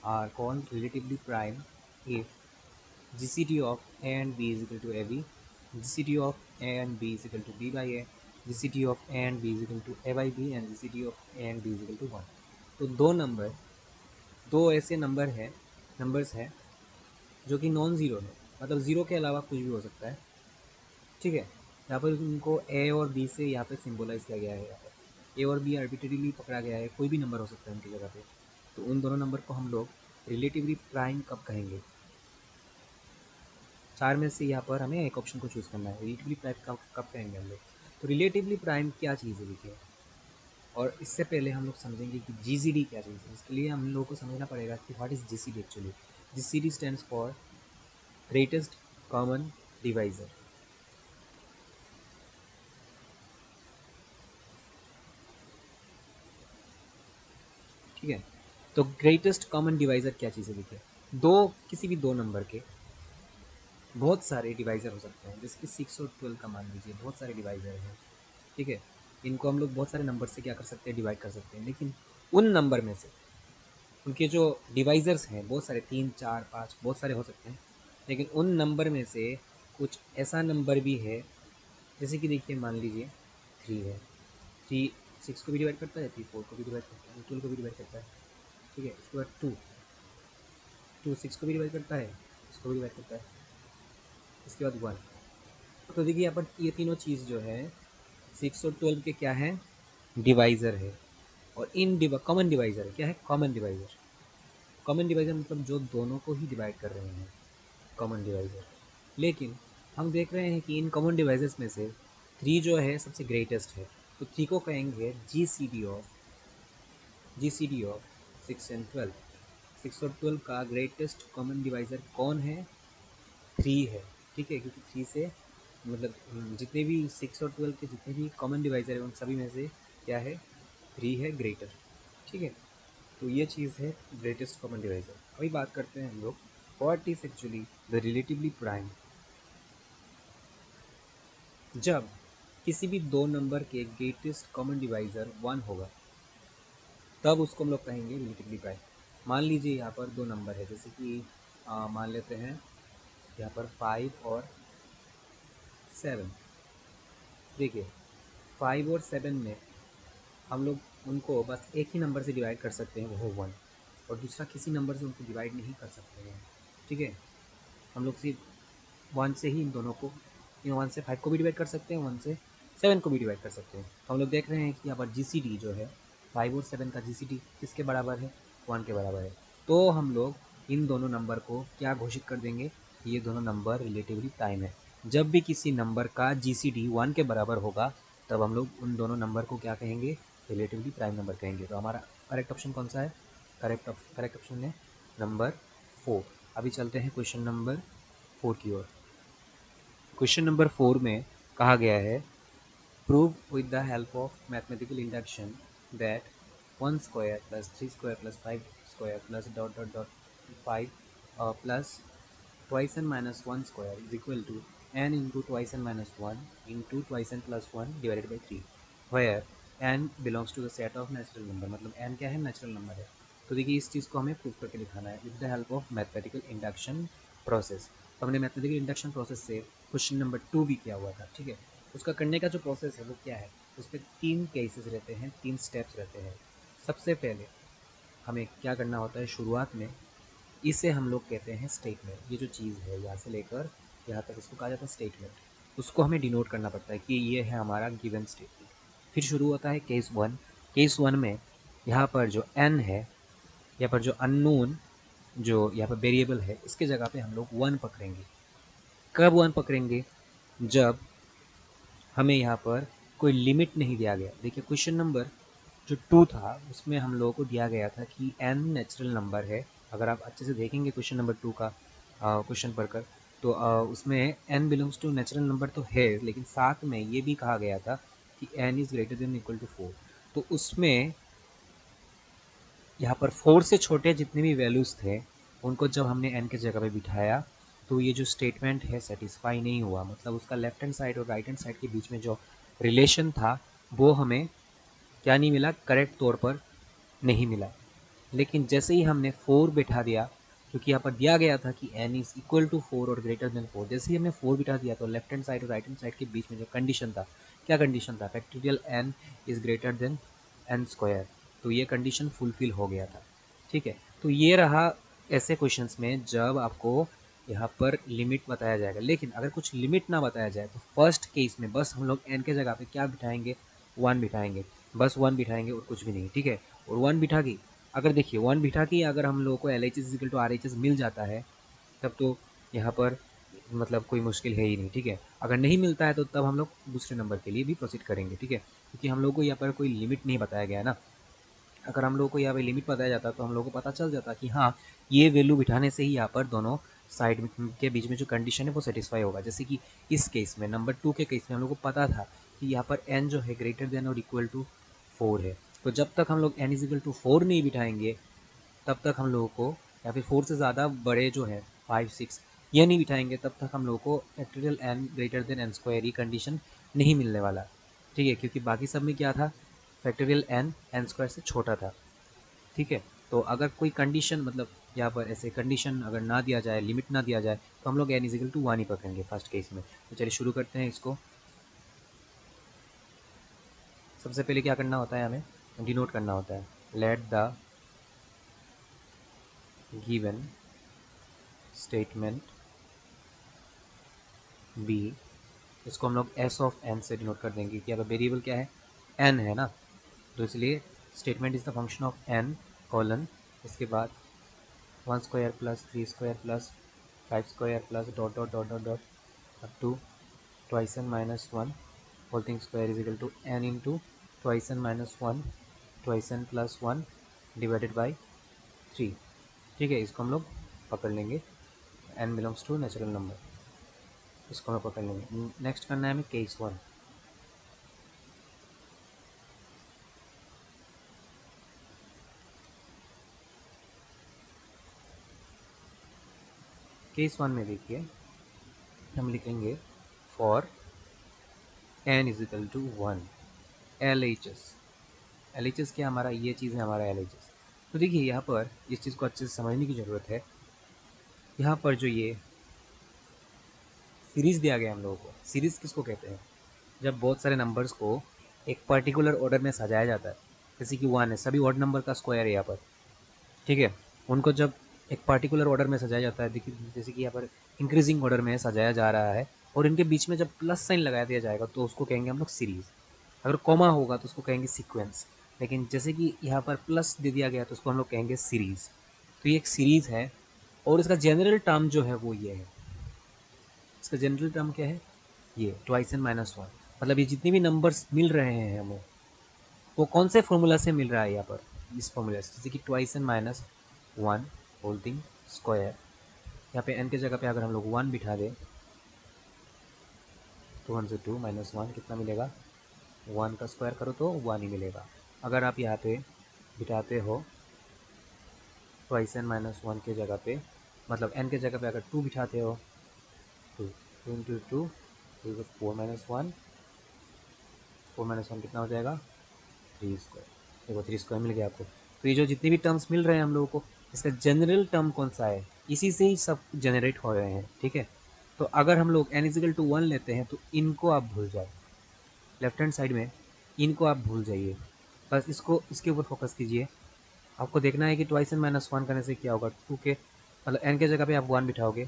are called relatively prime if GCD of a and b is equal to ab, GCD of a and b is equal to b by a, GCD of a and b is equal to a by b, and GCD of a and b is equal to 1। तो दो ऐसे numbers हैं जो कि non zero है, मतलब zero के अलावा कुछ भी हो सकता है, ठीक है। यहाँ पर उनको ए और बी से यहाँ पे सिम्बोलाइज किया गया है, यहाँ पर ए और बी आर्बिट्रेरीली पकड़ा गया है, कोई भी नंबर हो सकता है उनकी जगह पे। तो उन दोनों नंबर को हम लोग रिलेटिवली प्राइम कब कहेंगे, 4 में से यहाँ पर हमें एक ऑप्शन को चूज़ करना है, रिलेटिवली प्राइम कब कहेंगे हम लोग। तो रिलेटिवली प्राइम क्या चीज़ है देखिए, और इससे पहले हम लोग समझेंगे कि जीसीडी क्या चीज़ है। इसके लिए हम लोगों को समझना पड़ेगा कि what is GCD actually. GCD stands for greatest common divisor, ठीक है। तो ग्रेटेस्ट कॉमन डिवाइज़र क्या चीज़ है देखिए, किसी भी दो नंबर के बहुत सारे डिवाइज़र हो सकते हैं, जैसे कि 6 और 12 का मान लीजिए, बहुत सारे डिवाइज़र हैं, ठीक है। इनको हम लोग बहुत सारे नंबर से क्या कर सकते हैं, डिवाइड कर सकते हैं, लेकिन उन नंबर में से उनके जो डिवाइज़र्स हैं बहुत सारे, 3, 4, 5 बहुत सारे हो सकते हैं, लेकिन उन नंबर में से कुछ ऐसा नंबर भी है, जैसे कि देखिए मान लीजिए 3 है, 3 6 को भी डिवाइड करता है, 3 4 को भी डिवाइड करता है, 12 को भी डिवाइड करता है, ठीक है। उसके बाद 2 6 को भी डिवाइड करता है, इसको भी डिवाइड करता है, इसके बाद 1। तो देखिए यहाँ पर ये तीनों चीज़ जो है 6 और 12 के क्या है, डिवाइज़र है, और कॉमन डिवाइज़र है, क्या है, कॉमन डिवाइज़र। कॉमन डिवाइज़र मतलब जो दोनों को ही डिवाइड कर रहे हैं, कॉमन डिवाइज़र। लेकिन हम देख रहे हैं कि इन कॉमन डिवाइज़र्स में से 3 जो है सबसे ग्रेटेस्ट है, तो 3 को कहेंगे जी सी डी ऑफ 6 एंड 12। 6 और 12 का ग्रेटेस्ट कॉमन डिवाइज़र कौन है, 3 है, ठीक है, क्योंकि 3 से मतलब जितने भी 6 और 12 के जितने भी कॉमन डिवाइज़र है उन सभी में से क्या है, 3 है ग्रेटर। ठीक है, तो ये चीज़ है ग्रेटेस्ट कॉमन डिवाइज़र। अभी बात करते हैं हम लोग what is actually the relatively prime. जब किसी भी दो नंबर के ग्रेटेस्ट कॉमन डिवाइज़र 1 होगा तब उसको हम लोग कहेंगे रिलेटिवली प्राइम। मान लीजिए यहाँ पर दो नंबर है, जैसे कि मान लेते हैं यहाँ पर 5 और 7। देखिए 5 और 7 में हम लोग उनको बस एक ही नंबर से डिवाइड कर सकते हैं, वो है 1, और दूसरा किसी नंबर से उनको डिवाइड नहीं कर सकते हैं। ठीक है, हम लोग सिर्फ 1 से ही इन दोनों को, 1 से 5 को भी डिवाइड कर सकते हैं, 1 से 7 को भी डिवाइड कर सकते हैं। तो हम लोग देख रहे हैं कि यहाँ पर GCD जो है 5 और 7 का GCD किसके बराबर है, 1 के बराबर है। तो हम लोग इन दोनों नंबर को क्या घोषित कर देंगे कि ये दोनों नंबर रिलेटिवली प्राइम है। जब भी किसी नंबर का GCD 1 के बराबर होगा तब हम लोग उन दोनों नंबर को क्या कहेंगे, रिलेटिवली प्राइम नंबर कहेंगे। तो हमारा करेक्ट ऑप्शन कौन सा है, करेक्ट ऑप्शन है नंबर 4। अभी चलते हैं क्वेश्चन नंबर 4 की ओर। क्वेश्चन नंबर 4 में कहा गया है prove with the help of mathematical induction that 1 square plus 3 square plus 5 square plus dot dot dot 5 plus twice n minus 1 square is equal to n into twice n minus 1 into twice n plus 1 divided by 3, where n belongs to the set of natural number। मतलब n क्या है, natural number है। तो देखिए इस चीज़ को हमें prove करके दिखाना है with the help of mathematical induction process. तो हमने मैथमेटिकल इंडक्शन प्रोसेस से क्वेश्चन नंबर 2 भी किया हुआ था। ठीक है, उसका करने का जो प्रोसेस है वो क्या है, उस पर 3 केसेस रहते हैं, 3 स्टेप्स रहते हैं। सबसे पहले हमें क्या करना होता है, शुरुआत में इसे हम लोग कहते हैं स्टेटमेंट। ये जो चीज़ है यहाँ से लेकर यहाँ तक इसको कहा जाता है स्टेटमेंट। उसको हमें डिनोट करना पड़ता है कि ये है हमारा गिवन स्टेटमेंट। फिर शुरू होता है केस 1। केस 1 में यहाँ पर जो n है, यहाँ पर जो अननोन जो यहाँ पर वेरिएबल है, इसके जगह पे हम लोग 1 पकड़ेंगे। कब 1 पकड़ेंगे, जब हमें यहाँ पर कोई लिमिट नहीं दिया गया। देखिए क्वेश्चन नंबर जो 2 था उसमें हम लोगों को दिया गया था कि n नेचुरल नंबर है। अगर आप अच्छे से देखेंगे क्वेश्चन नंबर 2 का क्वेश्चन पढ़कर, तो उसमें n belongs to natural number तो है, लेकिन साथ में ये भी कहा गया था कि n is greater than equal to 4। तो उसमें यहाँ पर 4 से छोटे जितने भी वैल्यूज़ थे उनको जब हमने n की जगह पे बिठाया तो ये जो स्टेटमेंट है सेटिस्फाई नहीं हुआ। मतलब उसका लेफ्ट हैंड साइड और राइट हैंड साइड के बीच में जो रिलेशन था वो हमें क्या नहीं मिला, करेक्ट तौर पर नहीं मिला। लेकिन जैसे ही हमने 4 बिठा दिया, क्योंकि यहाँ पर दिया गया था कि n इज इक्वल टू 4 और ग्रेटर देन 4, जैसे ही हमने 4 बिठा दिया तो लेफ्ट हैंड साइड और राइट हैंड साइड के बीच में जो कंडीशन था, क्या कंडीशन था, factorial n is greater than n square. तो ये कंडीशन फुलफिल हो गया था। ठीक है, तो ये रहा ऐसे क्वेश्चंस में जब आपको यहाँ पर लिमिट बताया जाएगा। लेकिन अगर कुछ लिमिट ना बताया जाए तो फर्स्ट केस में बस हम लोग n के जगह पे क्या बिठाएंगे, 1 बिठाएंगे, बस 1 बिठाएंगे और कुछ भी नहीं। ठीक है, और 1 बिठा के अगर देखिए 1 बिठा के अगर हम लोगों को LHS इक्वल टू RHS मिल जाता है तब तो यहाँ पर मतलब कोई मुश्किल है ही नहीं। ठीक है, अगर नहीं मिलता है तो तब हम लोग दूसरे नंबर के लिए भी प्रोसीड करेंगे। ठीक है, क्योंकि हम लोग को यहाँ पर कोई लिमिट नहीं बताया गया है ना। अगर हम लोगों को यहाँ पे लिमिट बताया जाता तो हम लोगों को पता चल जाता कि हाँ ये वैल्यू बिठाने से ही यहाँ पर दोनों साइड के बीच में जो कंडीशन है वो सेटिस्फाई होगा। जैसे कि इस केस में नंबर 2 के केस में हम लोग को पता था कि यहाँ पर n जो है ग्रेटर देन और इक्वल टू 4 है। तो जब तक हम लोग n इज इक्वल टू 4 नहीं बिठाएंगे तब तक हम लोगों को, या फिर 4 से ज़्यादा बड़े जो है 5 6 ये नहीं बिठाएंगे तब तक हम लोगों को factorial n greater than n square ये कंडीशन नहीं मिलने वाला। ठीक है, क्योंकि बाकी सब में क्या था, फैक्टोरियल n n स्क्वायर से छोटा था। ठीक है, तो अगर कोई कंडीशन मतलब यहाँ पर ऐसे कंडीशन अगर ना दिया जाए, लिमिट ना दिया जाए, तो हम लोग n इजिकल टू 1 ही पकड़ेंगे फर्स्ट केस में। तो चलिए शुरू करते हैं इसको। सबसे पहले क्या करना होता है, हमें डिनोट करना होता है let the given statement be. इसको हम लोग एस ऑफ एन से डिनोट कर देंगे कि अगर वेरिएबल क्या है, एन है ना, तो इसलिए statement is the function of N colon, इसके बाद 1 square plus 3 square plus 5 square plus dot dot dot dot dot up to twice N minus 1 whole thing square is equal to N into twice N minus 1 twice N plus 1 divided by 3। ठीक है, इसको हम लोग पकड़ लेंगे, N belongs to natural number. इसको हम पकड़ लेंगे। नेक्स्ट करना है हमें केस 1। केस 1 में देखिए हम लिखेंगे for n is equal to 1 LHS क्या हमारा ये चीज़ है हमारा LHS। तो देखिए यहाँ पर इस चीज़ को अच्छे से समझने की ज़रूरत है। यहाँ पर जो ये सीरीज़ दिया गया हम लोगों को, सीरीज़ किसको कहते हैं, जब बहुत सारे नंबर्स को एक पर्टिकुलर ऑर्डर में सजाया जाता है। जैसे कि 1 है, सभी ऑड नंबर का स्क्वायर है यहाँ पर, ठीक है। उनको जब एक पर्टिकुलर ऑर्डर में सजाया जाता है, देखिए जैसे कि यहाँ पर इंक्रीजिंग ऑर्डर में सजाया जा रहा है, और इनके बीच में जब प्लस साइन लगा दिया जाएगा तो उसको कहेंगे हम लोग सीरीज़। अगर कॉमा होगा तो उसको कहेंगे सीक्वेंस। लेकिन जैसे कि यहाँ पर प्लस दे दिया गया तो उसको हम लोग कहेंगे सीरीज़। तो ये एक सीरीज़ है, और इसका जनरल टर्म जो है वो ये है। इसका जनरल टर्म क्या है, ये ट्वाइस एन माइनस वन। मतलब ये जितने भी नंबर्स मिल रहे हैं हमें, वो कौन से फॉर्मूला से मिल रहा है यहाँ पर, इस फॉर्मूला से। जैसे कि twice N minus one whole thing square, यहाँ पे n की जगह पे अगर हम लोग 1 बिठा दें तो 1 से 2 माइनस वन कितना मिलेगा, 1 का स्क्वायर करो तो 1 ही मिलेगा। अगर आप यहाँ पे बिठाते हो ट्वाइस एन माइनस वन के जगह पे, मतलब n के जगह पे अगर 2 बिठाते हो, two two into two, 4 minus one, 4 minus one कितना हो जाएगा, 3 स्क्वायर। देखो 3 स्क्वायर मिल गया आपको। तो ये जो जितने भी टर्म्स मिल रहे हैं हम लोगों को, इसका जनरल टर्म कौन सा है, इसी से ही सब जनरेट हो रहे हैं, ठीक है। तो अगर हम लोग n इजिकल टू 1 लेते हैं तो इनको आप भूल जाओ, लेफ्ट हैंड साइड में इनको आप भूल जाइए, बस इसको इसके ऊपर फोकस कीजिए। आपको देखना है कि ट्वाइस एन माइनस वन करने से क्या होगा, टू के मतलब n के जगह पे आप 1 बिठाओगे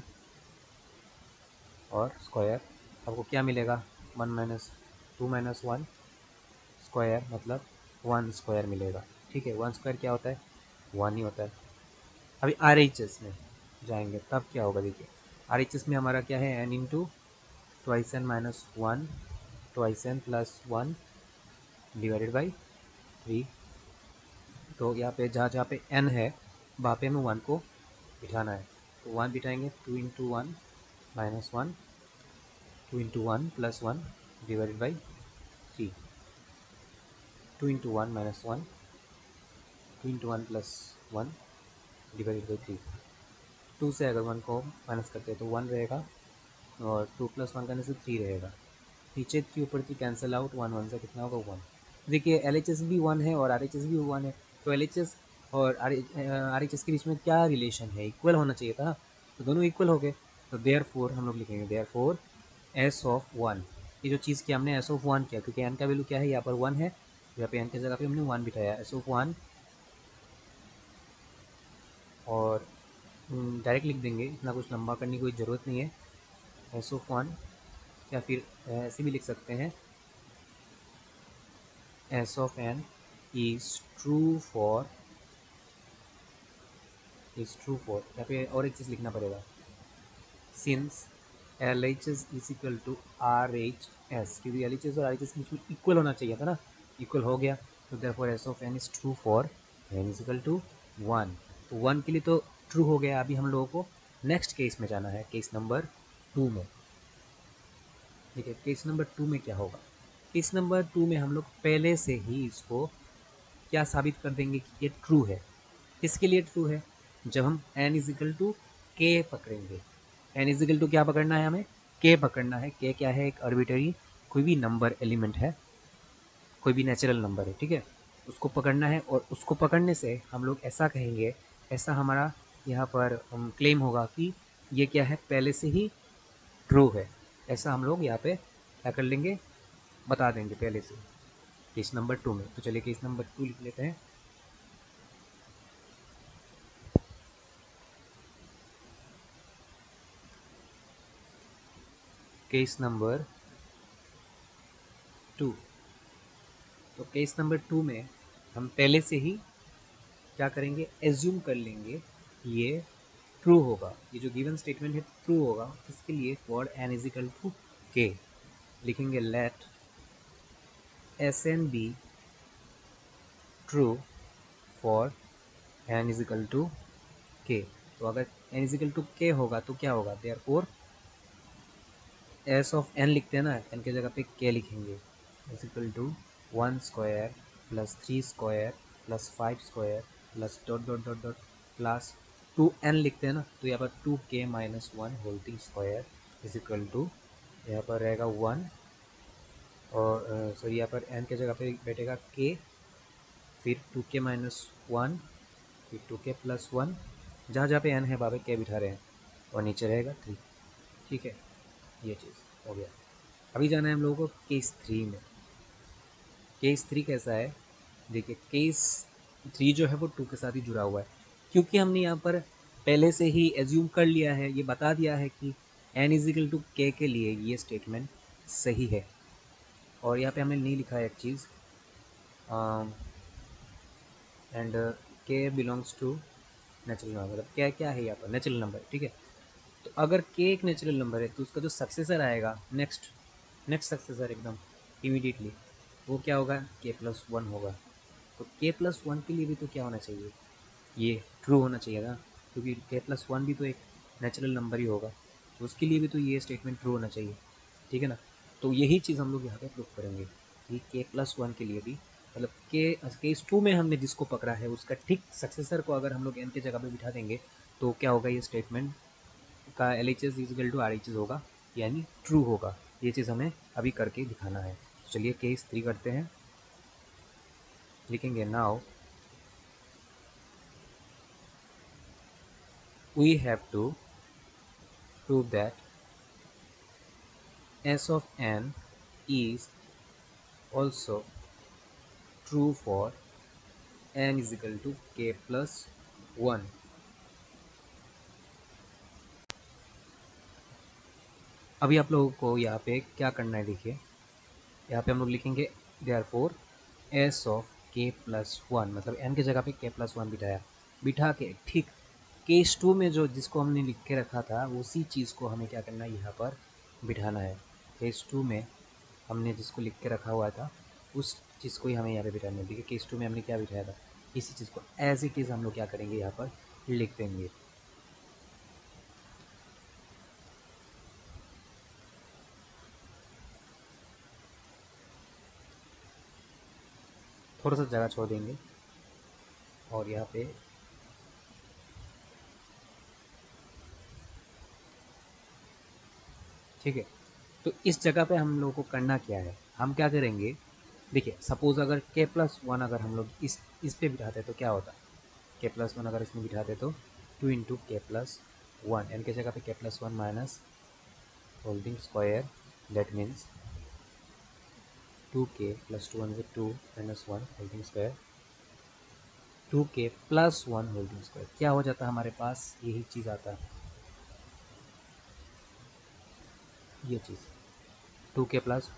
और स्क्वायर, आपको क्या मिलेगा, 1 माइनस 2 माइनस वन स्क्वायर मतलब 1 स्क्वायर मिलेगा, ठीक है। 1 स्क्वायर क्या होता है, 1 ही होता है। अभी RHS में जाएंगे तब क्या होगा, देखिए RHS में हमारा क्या है, n into twice N minus one twice N plus one divided by 3। तो यहाँ पे जहाँ जहाँ पे n है वहाँ पे हमें 1 को बिठाना है, तो 1 बिठाएंगे, 2 into one minus one, 2 into one plus one divided by 3, 2 into one minus one, 2 into one plus one divided by 3। 2 से अगर 1 को माइनस करते हैं तो 1 रहेगा, और 2 प्लस वन करने से 3 रहेगा। नीचे की ऊपर की कैंसिल आउट, 1 1 से कितना होगा, 1। देखिए LHS भी 1 है और RHS भी 1 है, तो LHS और RHS के बीच में क्या रिलेशन है, इक्वल होना चाहिए था ना, तो दोनों इक्वल हो गए। तो देयर फोर हम लोग लिखेंगे therefore S of one, ये जो चीज़ की हमने एस ऑफ वन किया, क्योंकि एन का वैल्यू क्या है, यहाँ पर 1 है, यहाँ पे एन की जगह पे हमने 1 बिठाया, एस ऑफ वन। और डायरेक्ट लिख देंगे, इतना कुछ लंबा करने की कोई ज़रूरत नहीं है। एस ऑफ वन, या फिर ऐसे भी लिख सकते हैं, S of N is true for, is true for, यहाँ पे और एक चीज़ लिखना पड़ेगा, since L H S is equal to R H S, क्योंकि एल एच एस और आर एच एस बीच में इक्वल होना चाहिए था ना, इक्वल हो गया। तो therefore S of N is true for N is equal to 1। तो 1 के लिए तो ट्रू हो गया। अभी हम लोगों को नेक्स्ट केस में जाना है, केस नंबर 2 में। ठीक है, केस नंबर 2 में क्या होगा, केस नंबर 2 में हम लोग पहले से ही इसको क्या साबित कर देंगे कि ये ट्रू है। किसके लिए ट्रू है, जब हम n इजिकल टू के पकड़ेंगे। n इजिकल टू क्या पकड़ना है, हमें k पकड़ना है। k क्या है, एक आर्बिट्ररी कोई भी नंबर एलिमेंट है, कोई भी नेचुरल नंबर है, ठीक है। उसको पकड़ना है, और उसको पकड़ने से हम लोग ऐसा कहेंगे, ऐसा हमारा यहाँ पर क्लेम होगा कि ये क्या है, पहले से ही ट्रू है। ऐसा हम लोग यहाँ पे क्या कर लेंगे, बता देंगे पहले से, केस नंबर 2 में। तो चलिए केस नंबर 2 लिख लेते हैं। केस नंबर 2, तो केस नंबर 2 में हम पहले से ही क्या करेंगे, एज्यूम कर लेंगे ये ट्रू होगा, ये जो गिवन स्टेटमेंट है ट्रू होगा। किसके लिए, for N is equal to K, लिखेंगे let S N be true for N is equal to K. तो अगर एन इजिकल टू के होगा तो क्या होगा, देयरफॉर एस ऑफ एन लिखते हैं ना, एन की जगह पे के लिखेंगे, is equal to 1 square plus 3 square plus 5 square plus dot dot dot dot plus 2n लिखते हैं ना, तो यहाँ पर 2k minus 1 whole square is equal to, यहाँ पर रहेगा 1 और सॉरी यहाँ पर n की जगह पे बैठेगा k, फिर 2k माइनस 1, फिर 2k प्लस 1, जहाँ जहाँ पे n है वहाँ पे k बिठा रहे हैं, और नीचे रहेगा 3। ठीक है, ये चीज़ हो गया। अभी जाना है हम लोगों को केस 3 में। केस 3 कैसा है, देखिए केस 3 जो है वो 2 के साथ ही जुड़ा हुआ है, क्योंकि हमने यहाँ पर पहले से ही एज्यूम कर लिया है, ये बता दिया है कि n इजिकल टू के के लिए ये स्टेटमेंट सही है। और यहाँ पे हमने नहीं लिखा है एक चीज़, एंड के बिलोंग्स टू नेचुरल नंबर, मतलब क्या क्या है यहाँ पर नेचुरल नंबर। ठीक है, तो अगर के एक नेचुरल नंबर है तो उसका जो सक्सेसर आएगा, नेक्स्ट नेक्स्ट सक्सेसर एकदम इमीडिएटली, वो क्या होगा, के प्लस 1 होगा। तो के प्लस 1 के लिए भी तो क्या होना चाहिए, ये ट्रू होना चाहिए ना, क्योंकि के प्लस 1 भी तो एक नेचुरल नंबर ही होगा, तो उसके लिए भी तो ये स्टेटमेंट ट्रू होना चाहिए। ठीक है ना, तो यही चीज़ हम लोग यहाँ पे प्रूव करेंगे कि के प्लस 1 के लिए भी, मतलब के केस 2 में हमने जिसको पकड़ा है उसका ठीक सक्सेसर को अगर हम लोग एन की जगह पे बिठा देंगे तो क्या होगा, ये स्टेटमेंट का L H S is equal to R H S होगा, यानी ट्रू होगा। ये चीज़ हमें अभी करके दिखाना है। चलिए केस 3 करते हैं, लिखेंगे now we have to prove that s of n is also true for n is equal to k plus 1। अभी आप लोगों को यहाँ पे क्या करना है, देखिए यहाँ पे हम लोग लिखेंगे therefore s of k plus 1, मतलब n की जगह पे k प्लस 1 बिठा के ठीक केस 2 में जो जिसको हमने लिख के रखा था उसी चीज़ को हमें क्या करना है, यहाँ पर बिठाना है। केस 2 में हमने जिसको लिख के रखा हुआ था उस चीज़ को ही हमें यहाँ पे बिठाना है। देखिए केस 2 में हमने क्या बिठाया था, इसी चीज़ को एज इट इज़ हम लोग क्या करेंगे, यहाँ पर लिख देंगे। थोड़ा सा जगह छोड़ देंगे और यहाँ पे ठीक है, तो इस जगह पे हम लोगों को करना क्या है, हम क्या करेंगे, देखिए सपोज़ अगर k प्लस 1 अगर हम लोग इस पे बिठाते तो क्या होता, k प्लस 1 अगर इसमें बिठाते तो 2 इंटू के प्लस 1, एन की जगह पे k plus 1 minus holding square, that means 2k plus 2 1 2 minus 1 whole thing square, 2k plus 1 whole thing square, क्या हो जाता है हमारे पास, यही चीज़ आता है, ये चीज़ 2k प्लस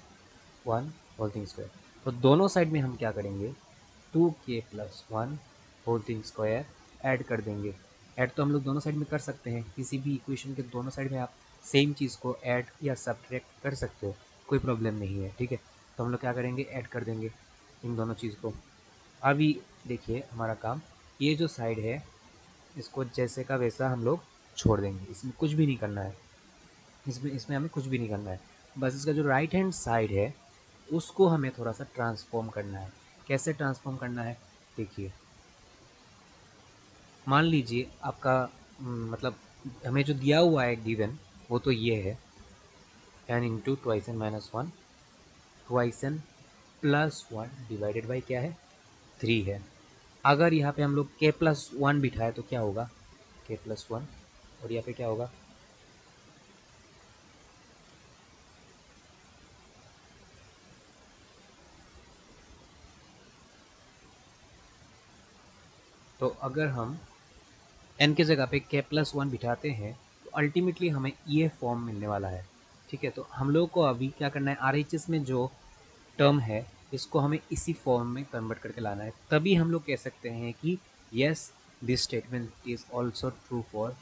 1 होल्डिंग स्क्वायर। तो दोनों साइड में हम क्या करेंगे, 2k plus 1 whole thing square add कर देंगे। ऐड तो हम लोग दोनों साइड में कर सकते हैं, किसी भी इक्वेशन के दोनों साइड में आप सेम चीज़ को ऐड या सब्ट्रैक्ट कर सकते हो, कोई प्रॉब्लम नहीं है। ठीक है, तो हम लोग क्या करेंगे, ऐड कर देंगे इन दोनों चीज़ को। अभी देखिए हमारा काम, ये जो साइड है इसको जैसे का वैसा हम लोग छोड़ देंगे, इसमें कुछ भी नहीं करना है, इसमें इसमें हमें कुछ भी नहीं करना है। बस इसका जो राइट हैंड साइड है उसको हमें थोड़ा सा ट्रांसफॉर्म करना है। कैसे ट्रांसफॉर्म करना है, देखिए मान लीजिए आपका मतलब हमें जो दिया हुआ है गिवन वो तो ये है, N into twice N minus 1, twice N plus 1 divided by क्या है, 3 है। अगर यहाँ पे हम लोग के प्लस 1 बिठाए तो क्या होगा, के प्लस 1, और यहाँ पे क्या होगा, तो अगर हम एन की जगह पे के प्लस 1 बिठाते हैं तो अल्टीमेटली हमें ये फॉर्म मिलने वाला है। ठीक है, तो हम लोग को अभी क्या करना है, आर एच एस में जो टर्म है इसको हमें इसी फॉर्म में कन्वर्ट करके लाना है, तभी हम लोग कह सकते हैं कि yes this statement is also true for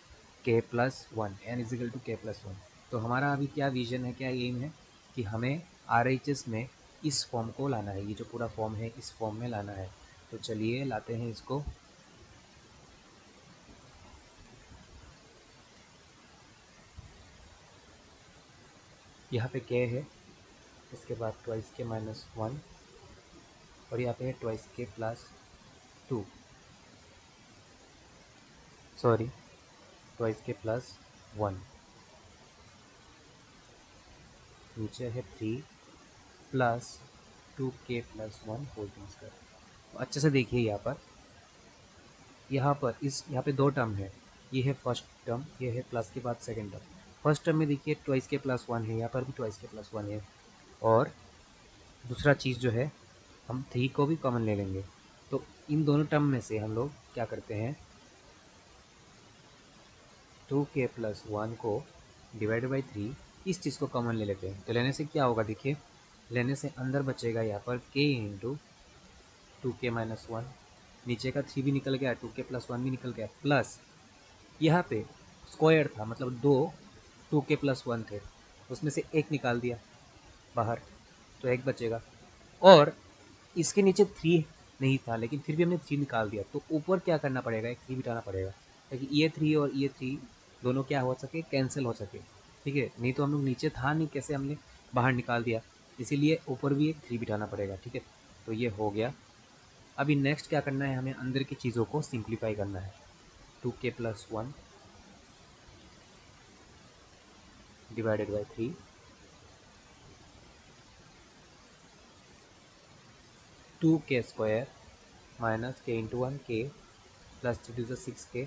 के plus 1, N is equal to K plus 1। तो हमारा अभी क्या विजन है, क्या एम है कि हमें आर एच एस में इस फॉर्म को लाना है, ये जो पूरा फॉर्म है इस फॉर्म में लाना है। तो चलिए लाते हैं इसको। यहाँ पे के है, इसके बाद ट्वाइस के माइनस वन, और यहाँ पे है ट्वाइस के प्लस टू, सॉरी ट्वाइस के प्लस वन, नीचे है three plus two K plus one whole square. अच्छे से देखिए यहाँ पर यहाँ पे दो टर्म है, ये है फर्स्ट टर्म, ये है प्लस के बाद सेकंड टर्म। फर्स्ट टर्म में देखिए ट्वाइस के प्लस वन है, यहाँ पर भी ट्वाइस के प्लस वन है, और दूसरा चीज़ जो है हम थ्री को भी कॉमन ले लेंगे। तो इन दोनों टर्म में से हम लोग क्या करते हैं, टू के प्लस वन को डिवाइड बाई थ्री, इस चीज़ को कॉमन ले लेते हैं। तो लेने से क्या होगा, देखिए लेने से अंदर बचेगा यहाँ पर के इंटू टू के माइनस वन, नीचे का थ्री भी निकल गया, टू के प्लस वन भी निकल गया, प्लस यहाँ पे स्क्वायर था, मतलब दो टू के प्लस वन थे, उसमें से एक निकाल दिया बाहर, तो एक बचेगा। और इसके नीचे थ्री नहीं था, लेकिन फिर भी हमने थ्री निकाल दिया, तो ऊपर क्या करना पड़ेगा, एक थ्री बिठाना पड़ेगा, ताकि ये थ्री और ये थ्री दोनों क्या हो सके, कैंसिल हो सके। ठीक है, नहीं तो हम लोग नीचे था नहीं, कैसे हमने बाहर निकाल दिया, इसीलिए ऊपर भी एक थ्री बिठाना पड़ेगा। ठीक है, तो ये हो गया। अभी नेक्स्ट क्या करना है, हमें अंदर की चीज़ों को सिंप्लीफाई करना है। Two K plus one divided by three, two K square minus K into one K plus three two ज़ा six K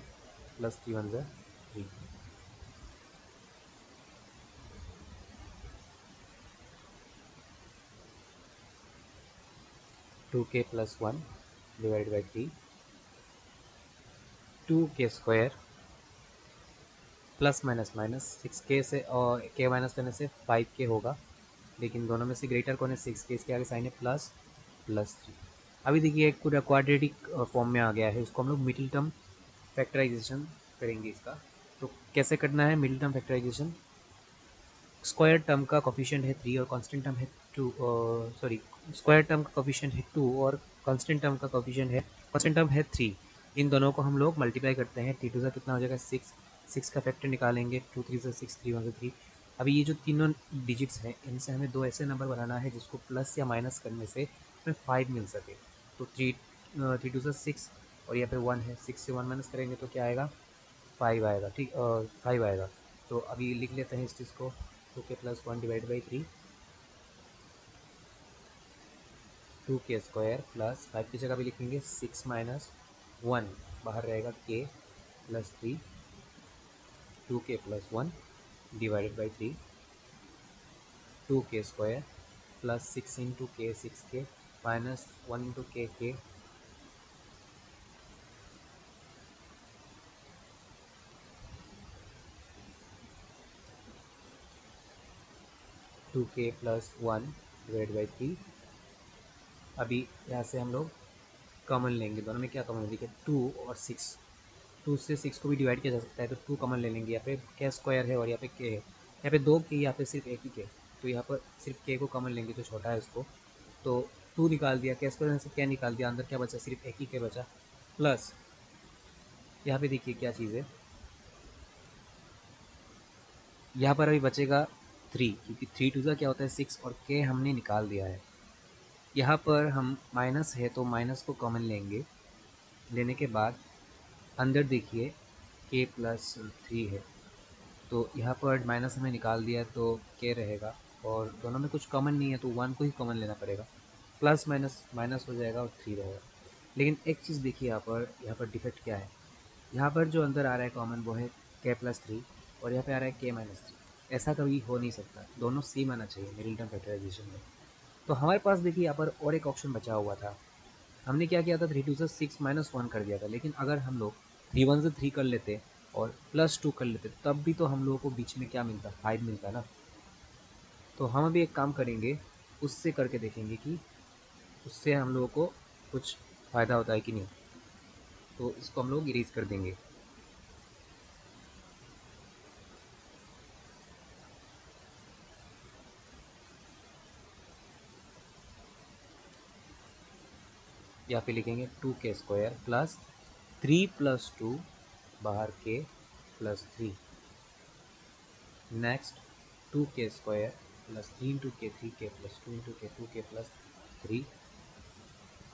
plus three one ज़ा three, two K plus one divide by three, two K square plus minus minus six K से, और के minus करने से five के होगा, लेकिन दोनों में से ग्रेटर कौन है, सिक्स के, इसके आगे साइन है प्लस, प्लस थ्री। अभी देखिए एक पूरा क्वाड्रेटिक फॉर्म में आ गया है, इसको हम लोग मिडिल टर्म फैक्टराइजेशन करेंगे इसका। तो कैसे करना है middle term factorization, square term का कोफिशिएंट है थ्री और कांस्टेंट टर्म है टू, सॉरी स्क्वायर टर्म का कोफिशिएंट है टू और कांस्टेंट टर्म का कोफिशिएंट है, कांस्टेंट टर्म है थ्री। इन दोनों को हम लोग मल्टीप्लाई करते हैं, थ्री टू से कितना हो जाएगा सिक्स, सिक्स का फैक्टर निकालेंगे, टू थ्री से सिक्स, थ्री वन से थ्री। अभी ये जो तीनों डिजिट्स हैं, इनसे हमें दो ऐसे नंबर बनाना है जिसको प्लस या माइनस करने से हमें फाइव मिल सके। तो थ्री टू से सिक्स, और यहाँ पे वन है, सिक्स से वन माइनस करेंगे तो क्या आएगा, फाइव आएगा। ठीक, फाइव आएगा। तो अभी लिख लेते हैं इस चीज़ को, two K plus one divide by three, two K square plus five की जगह भी लिखेंगे सिक्स माइनस वन, बाहर रहेगा K plus three, two K plus one divided by three, two K square plus six into K, six K minus one into K, two K plus one divide by three. अभी यहाँ से हम लोग common लेंगे, दोनों में क्या common है, देखिए टू और सिक्स, टू से सिक्स को भी डिवाइड किया जा सकता है, तो टू कॉमन ले लेंगे, यहाँ पे के स्क्वायर है और यहाँ पे के है, यहाँ पे दो के, यहाँ पे सिर्फ एक ही के, तो यहाँ पर सिर्फ के को कॉमन लेंगे जो छोटा है उसको। तो टू निकाल दिया, के स्क्वायर से क्या निकाल दिया, अंदर क्या बचा, सिर्फ एक ही के बचा, प्लस यहाँ पे देखिए क्या चीज़ है, यहाँ पर अभी बचेगा थ्री, क्योंकि थ्री टू ज़ा क्या होता है सिक्स, और के हमने निकाल दिया है। यहाँ पर हम माइनस है तो माइनस को कॉमन लेंगे, लेने के बाद अंदर देखिए के प्लस थ्री है, तो यहाँ पर माइनस हमें निकाल दिया तो के रहेगा, और दोनों में कुछ कॉमन नहीं है तो वन को ही कॉमन लेना पड़ेगा, प्लस माइनस माइनस हो जाएगा और थ्री रहेगा। लेकिन एक चीज़ देखिए यहाँ पर डिफेक्ट क्या है, यहाँ पर जो अंदर आ रहा है कॉमन वो है के प्लस थ्री, और यहाँ पे आ रहा है के माइनस थ्री। ऐसा कभी हो नहीं सकता, दोनों सेम आना चाहिए मिडिल टर्म फैक्टराइजेशन में। तो हमारे पास देखिए यहाँ पर और एक ऑप्शन बचा हुआ था, हमने क्या किया था, थ्री टू से सिक्स माइनस वन कर दिया था, लेकिन अगर हम लोग थ्री वन से थ्री कर लेते और प्लस टू कर लेते, तब भी तो हम लोगों को बीच में क्या मिलता, फाइव मिलता ना। तो हम अभी एक काम करेंगे, उससे करके देखेंगे कि उससे हम लोगों को कुछ फ़ायदा होता है कि नहीं। तो इसको हम लोग इरेज कर देंगे। यहाँ पे लिखेंगे to K square plus three plus two, बाहर के plus three, next to K square plus 3 × k 3 k plus 2 × k 2 k plus 3।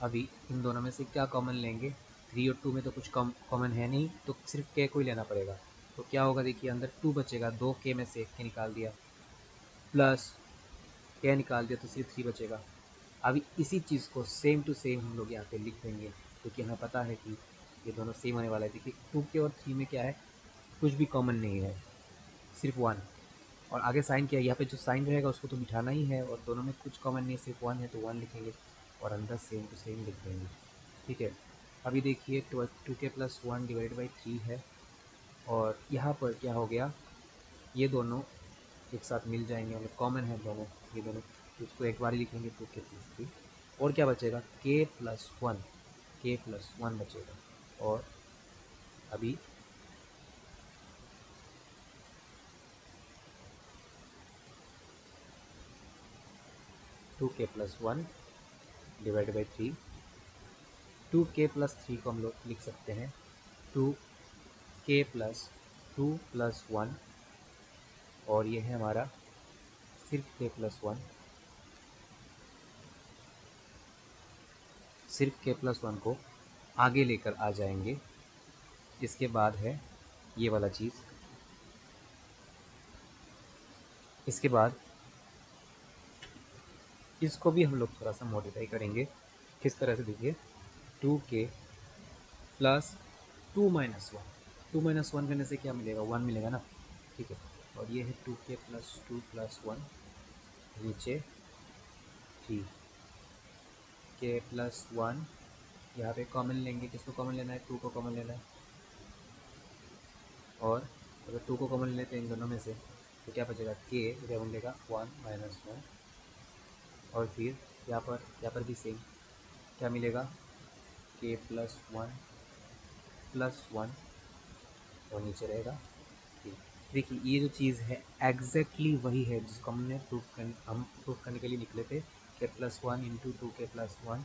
अभी इन दोनों में से क्या कॉमन लेंगे? 3 और 2 में तो कुछ कॉमन है नहीं, तो सिर्फ k को ही लेना पड़ेगा। तो क्या होगा, देखिए अंदर 2 बचेगा, 2 k में से 1 k निकाल दिया, प्लस k निकाल दिया तो सिर्फ 3 बचेगा। अभी इसी चीज़ को सेम टू सेम हम लोग यहाँ पे लिख देंगे, क्योंकि हमें पता है कि ये दोनों सेम होने वाला है। देखिए 2k और 3 में क्या है, कुछ भी कॉमन नहीं है, सिर्फ 1। और आगे साइन किया, यहाँ पे जो साइन रहेगा उसको तो बिठाना ही है, और दोनों में कुछ कॉमन नहीं, सिर्फ 1 है तो 1 लिखेंगे, और अंदर सेम टू सेम लिख देंगे। ठीक है, अभी देखिए 2k + 1 / 3 है, और यहाँ पर क्या हो गया, ये दोनों एक साथ मिल जाएंगे, मतलब कॉमन है दोनों, ये दोनों, तो इसको एक बार ही लिखेंगे 2k + 3। और क्या बचेगा, k + 1 बचेगा। और अभी 2k + 1 / 3, 2k + 3 को हम लोग लिख सकते हैं 2k + 2 + 1, और ये है हमारा सिर्फ k + 1, सिर्फ k + 1 को आगे लेकर आ जाएंगे। इसके बाद है ये वाला चीज़, इसके बाद इसको भी हम लोग थोड़ा सा मॉडिफाई करेंगे। किस तरह से, देखिए 2k + 2 - 1, 2 - 1 करने से क्या मिलेगा, 1 मिलेगा ना। ठीक है, और ये है 2k + 2 + 1, नीचे 3 k + 1, यहाँ पे कॉमन लेंगे, किसको कॉमन लेना है, 2 को कॉमन लेना है। और अगर 2 को कॉमन लेते हैं इन दोनों में से तो क्या बचेगा, k इधर मिलेगा 1 - 1, और फिर यहाँ पर भी सेम क्या मिलेगा, k + 1 + 1, और नीचे रहेगा 3। देखिए ये जो चीज़ है एग्जैक्टली वही है जिसको हम प्रूफ करने के लिए निकले थे, k + 1 × 2k + 1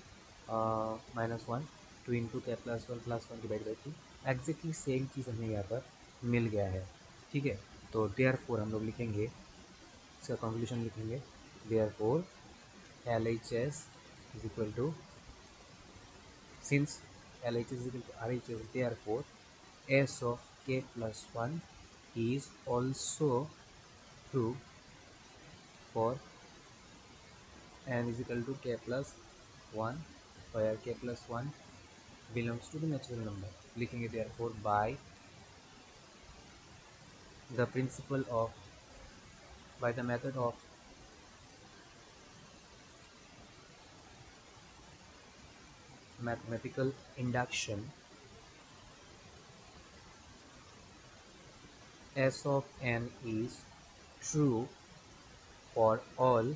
-1, 2 × k + 1 + 1 / 3, exactly same चीज़ हमें यहाँ पर मिल गया है। ठीक है, तो देयरफॉर हम लोग लिखेंगे, इसका कंक्लूजन लिखेंगे, therefore LHS is equal to, since LHS is equal to RHS, therefore S of k + 1 is also true for n is equal to k + 1, where k + 1 belongs to the natural number। लिखेंगे therefore by the principle of, by the method of mathematical induction, S of n is true for all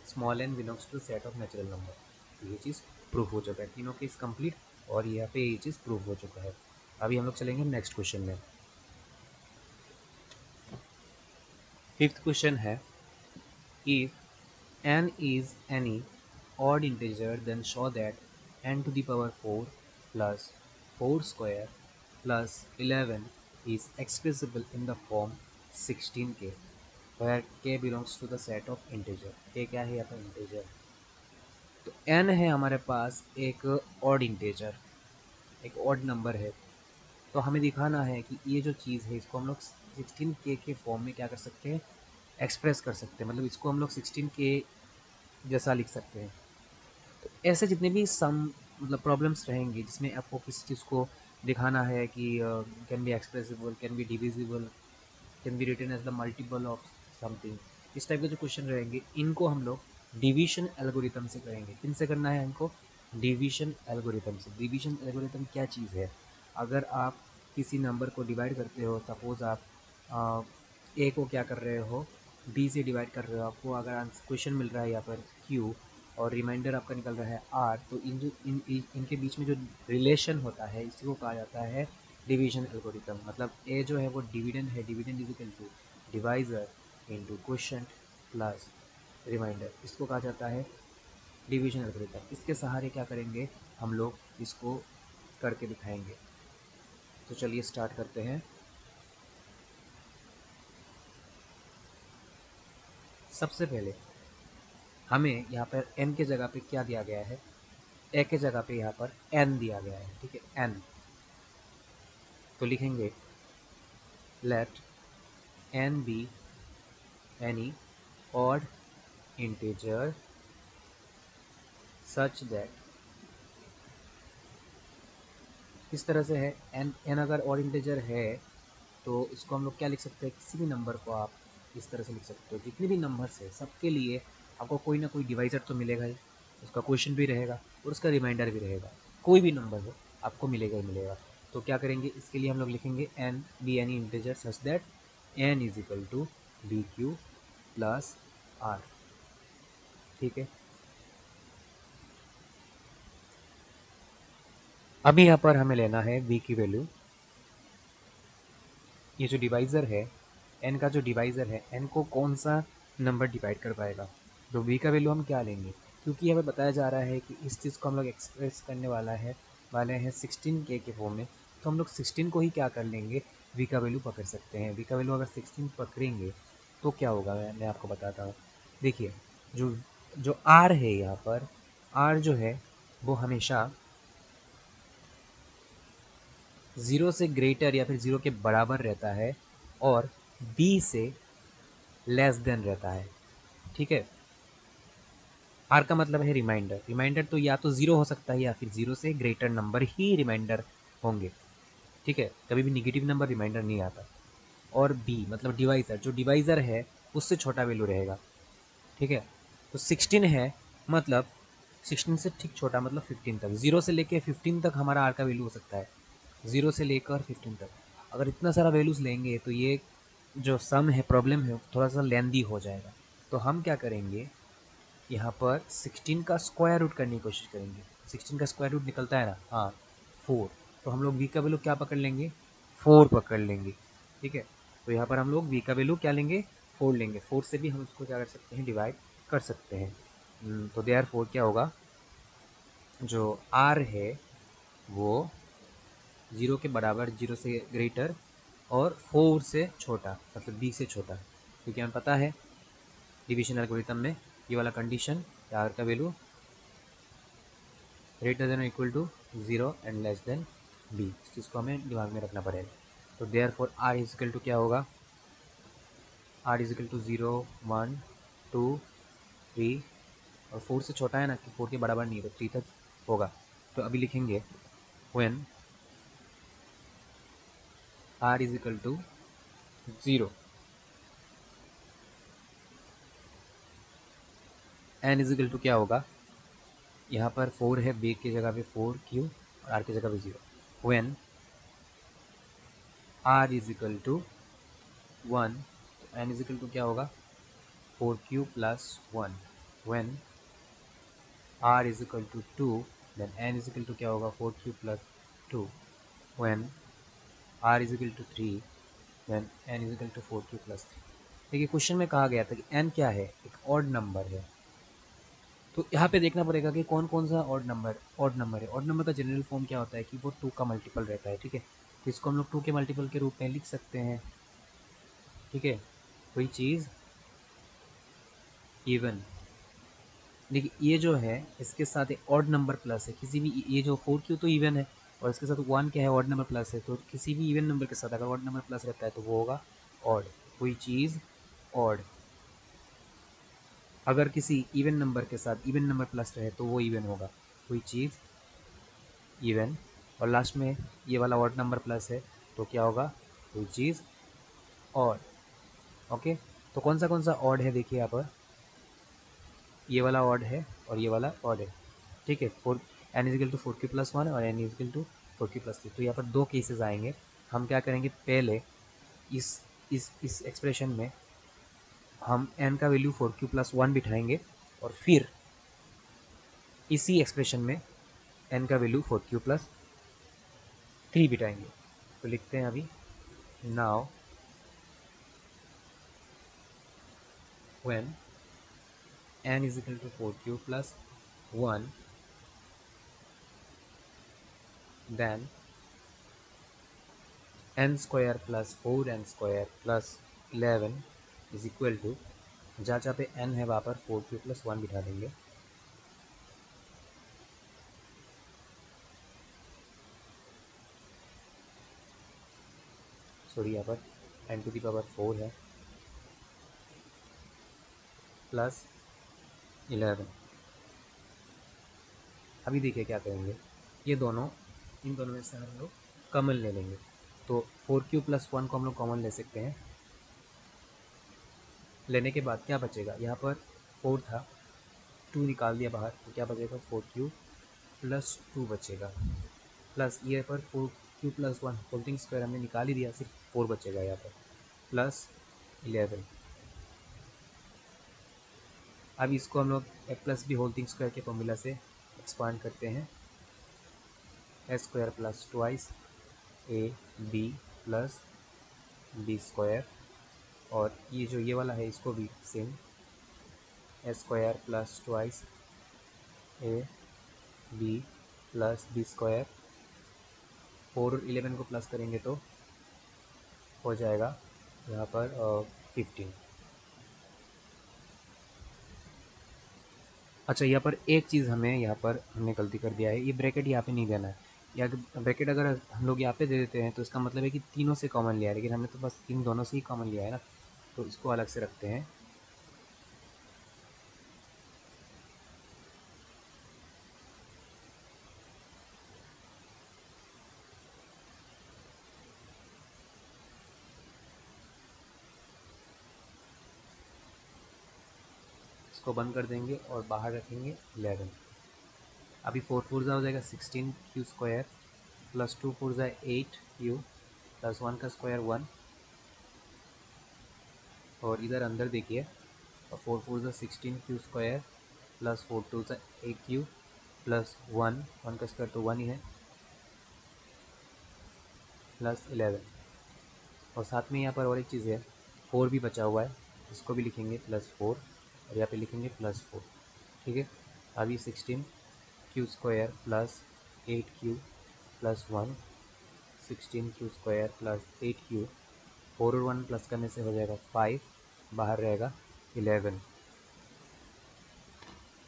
small n belongs to set of natural number. ये चीज़ proof हो चुका है, तीनों case complete, और यहाँ पे ये चीज़ प्रूफ हो चुका है। अभी हम लोग चलेंगे नेक्स्ट क्वेश्चन में। फिफ्थ क्वेश्चन है, if n is any odd integer then show that n⁴ plus 4 square plus 11 is expressible in the form 16k, where k belongs to the set of integer। k क्या है, यहाँ पर integer, तो n है हमारे पास एक odd integer, एक odd number है। तो हमें दिखाना है कि ये जो चीज़ है इसको हम लोग 16k के फॉर्म में क्या कर सकते हैं, एक्सप्रेस कर सकते हैं, मतलब इसको हम लोग 16k जैसा लिख सकते हैं। तो ऐसे जितने भी सम मतलब प्रॉब्लम्स रहेंगे जिसमें आपको किसी चीज़ को दिखाना है कि can be expressible, can be divisible, can be written as the multiple of something, इस टाइप के जो क्वेश्चन रहेंगे इनको हम लोग डिवीजन एल्गोरिथम से करेंगे। किन से करना है इनको, डिवीजन एल्गोरिथम से। डिवीजन एल्गोरिथम क्या चीज़ है, अगर आप किसी नंबर को डिवाइड करते हो, सपोज़ आप ए को क्या कर रहे हो, बी से डिवाइड कर रहे हो, आपको अगर क्वेश्चन मिल रहा है यहाँ पर क्यू और रिमाइंडर आपका निकल रहा है आर, तो इनके बीच में जो रिलेशन होता है इसी को कहा जाता है डिवीजन एल्गोरिथम। मतलब ए जो है वो डिविडेंड है, dividend is equal to divisor into quotient plus remainder, इसको कहा जाता है डिवीजन एल्गोरिथम। इसके सहारे क्या करेंगे, हम लोग इसको करके दिखाएंगे। तो चलिए स्टार्ट करते हैं। सबसे पहले हमें यहाँ पर n के जगह पे क्या दिया गया है, a के जगह पे यहाँ पर n दिया गया है, ठीक है, n। तो लिखेंगे let n be any odd integer such that, किस तरह से है, n अगर ऑड इंटीजर है तो इसको हम लोग क्या लिख सकते हैं, किसी भी नंबर को आप इस तरह से लिख सकते हो, जितने भी नंबर्स है सबके लिए आपको कोई ना कोई डिवाइज़र तो मिलेगा ही, उसका क्वेश्चन भी रहेगा और उसका रिमाइंडर भी रहेगा, कोई भी नंबर हो आपको मिलेगा ही मिलेगा। तो क्या करेंगे, इसके लिए हम लोग लिखेंगे n be any integer such that n is equal to B Q plus r, ठीक है। अभी यहाँ पर हमें लेना है v की वैल्यू, ये जो डिवाइज़र है n का जो डिवाइज़र है n को कौन सा नंबर डिवाइड कर पाएगा, तो v का वैल्यू हम क्या लेंगे, क्योंकि हमें बताया जा रहा है कि इस चीज़ को हम लोग एक्सप्रेस करने वाले हैं 16k के फॉर्म में, तो हम लोग 16 को ही क्या कर लेंगे, v का वैल्यू पकड़ सकते हैं। v का वैल्यू अगर 16 पकड़ेंगे तो क्या होगा, मैं आपको बताता हूँ। देखिए जो जो r है यहाँ पर, r जो है वो हमेशा 0 से ग्रेटर या फिर 0 के बराबर रहता है और b से लेस देन रहता है, ठीक है। आर का मतलब है रिमाइंडर, रिमाइंडर तो या तो 0 हो सकता है या फिर 0 से ग्रेटर नंबर ही रिमाइंडर होंगे, ठीक है, कभी भी निगेटिव नंबर रिमाइंडर नहीं आता। और बी मतलब डिवाइज़र, जो डिवाइज़र है उससे छोटा वैल्यू रहेगा, ठीक है। तो 16 है मतलब 16 से ठीक छोटा मतलब 15 तक, 0 से लेकर 15 तक हमारा आर का वैल्यू हो सकता है, 0 से लेकर 15 तक। अगर इतना सारा वैल्यूज़ लेंगे तो ये जो सम है, प्रॉब्लम है, थोड़ा सा लेंदी हो जाएगा। तो हम क्या करेंगे, यहाँ पर 16 का स्क्वायर रूट करने की कोशिश करेंगे। 16 का स्क्वायर रूट निकलता है ना, हाँ 4, तो हम लोग v का वैल्यू क्या पकड़ लेंगे, 4 पकड़ लेंगे, ठीक है। तो यहाँ पर हम लोग v का वैल्यू क्या लेंगे, 4 लेंगे, 4 से भी हम उसको क्या कर सकते हैं, डिवाइड कर सकते हैं। तो देयरफॉर क्या होगा, जो r है वो 0 के बराबर, 0 से ग्रेटर और 4 से छोटा मतलब b से छोटा, क्योंकि हमें पता है डिविजन एल्गोरिथम में ये वाला कंडीशन, r का value greater than equal to 0 and less than b, इस चीज़ को हमें दिमाग में रखना पड़ेगा। तो therefore r equal to क्या होगा, आर इजिकल टू 0 1 2 3, और 4 से छोटा है ना, कि 4 के बराबर नहीं है तो 3 तक होगा। तो अभी लिखेंगे when r equal to 0, n is equal to क्या होगा, यहाँ पर 4 है, बी की जगह पे 4 क्यू और आर की जगह पे 0, व्हेन आर इजिकल टू 1, तो एन इजिकल टू क्या होगा, 4q plus 1, when r is equal to 2, then n is equal to क्या होगा, 4q plus 2, when r is equal to 3, then n is equal to 4q plus 3। देखिए question में कहा गया था कि n क्या है, एक ऑड नंबर है, तो यहाँ पे देखना पड़ेगा कि कौन कौन सा ऑड नंबर है। ऑड नंबर का जनरल फॉर्म क्या होता है कि वो 2 का मल्टीपल रहता है, ठीक है, तो इसको हम लोग 2 के मल्टीपल के रूप में लिख सकते हैं, ठीक है। कोई चीज़ इवन, देखिए ये जो है इसके साथ एक ऑड नंबर प्लस है, किसी भी, ये जो 4q तो इवन है और इसके साथ 1 क्या है, ऑड नंबर प्लस है, तो किसी भी इवन नंबर के साथ अगर ऑड नंबर प्लस रहता है तो वो होगा ऑड, कोई चीज़ ऑड। अगर किसी इवन नंबर के साथ इवन नंबर प्लस रहे तो वो इवन होगा, कोई चीज़ इवन। और लास्ट में ये वाला ऑड नंबर प्लस है तो क्या होगा, कोई चीज़ ऑड, ओके। तो कौन सा ऑड है, देखिए यहाँ पर ये वाला ऑड है और ये वाला ऑड है, ठीक है। For n is equal to 4q plus 1 और N is equal to 4q plus 3, तो यहाँ पर दो केसेस आएंगे। हम क्या करेंगे, पहले इस एक्सप्रेशन में हम एन का वैल्यू 4q प्लस 1 बिठाएंगे और फिर इसी एक्सप्रेशन में एन का वैल्यू 4q प्लस 3 बिठाएंगे। तो लिखते हैं अभी, now when n is equal to 4q plus 1, then n square plus 4n square plus 11 is equal to जहाँ जहाँ पे n है वहाँ पर 4q+1 बिठा देंगे। सॉरी, यहाँ पर n⁴ है प्लस 11। अभी देखिए क्या करेंगे, ये दोनों, इन दोनों में से हम लोग कॉमन ले लेंगे। तो 4q+1 को हम लोग कॉमन ले सकते हैं। लेने के बाद क्या बचेगा, यहाँ पर 4 था, 2 निकाल दिया बाहर, तो क्या बचेगा, 4q+2 बचेगा। प्लस ये पर 4q+1 होल्डिंग स्क्वायर हमने निकाल ही दिया, सिर्फ 4 बचेगा यहाँ पर, प्लस 11। अब इसको हम लोग a+b होल्डिंग स्क्वायर के फॉर्मूला से एक्सपांड करते हैं, a² plus twice ab plus b², और ये जो ये वाला है इसको भी same, a² plus twice ab plus b²। 4 और 11 को प्लस करेंगे तो हो जाएगा यहाँ पर 15। अच्छा, यहाँ पर एक चीज़ हमें यहाँ पर हमने गलती कर दिया है, ये ब्रैकेट यहाँ पे नहीं देना है। या ब्रैकेट अगर हम लोग यहाँ पे दे देते हैं तो इसका मतलब है कि तीनों से कॉमन लिया है, लेकिन हमने तो बस इन दोनों से ही कॉमन लिया है ना, तो इसको अलग से रखते हैं। इसको बंद कर देंगे और बाहर रखेंगे 11। अभी 4 4 हो जाएगा 16q² प्लस 2 4 8q प्लस 1 का स्क्वायर 1, और इधर अंदर देखिए, 4 4 16q² प्लस 4 2 8q प्लस 1 का स्क्वायर तो 1 ही है, प्लस 11। और साथ में यहाँ पर और एक चीज़ है, 4 भी बचा हुआ है, इसको भी लिखेंगे +4, और यहाँ पे लिखेंगे +4। ठीक है, अभी 16q² plus 8q plus 1, 16q² plus 8q, 4 और 1 प्लस करने से हो जाएगा 5, बाहर रहेगा 11।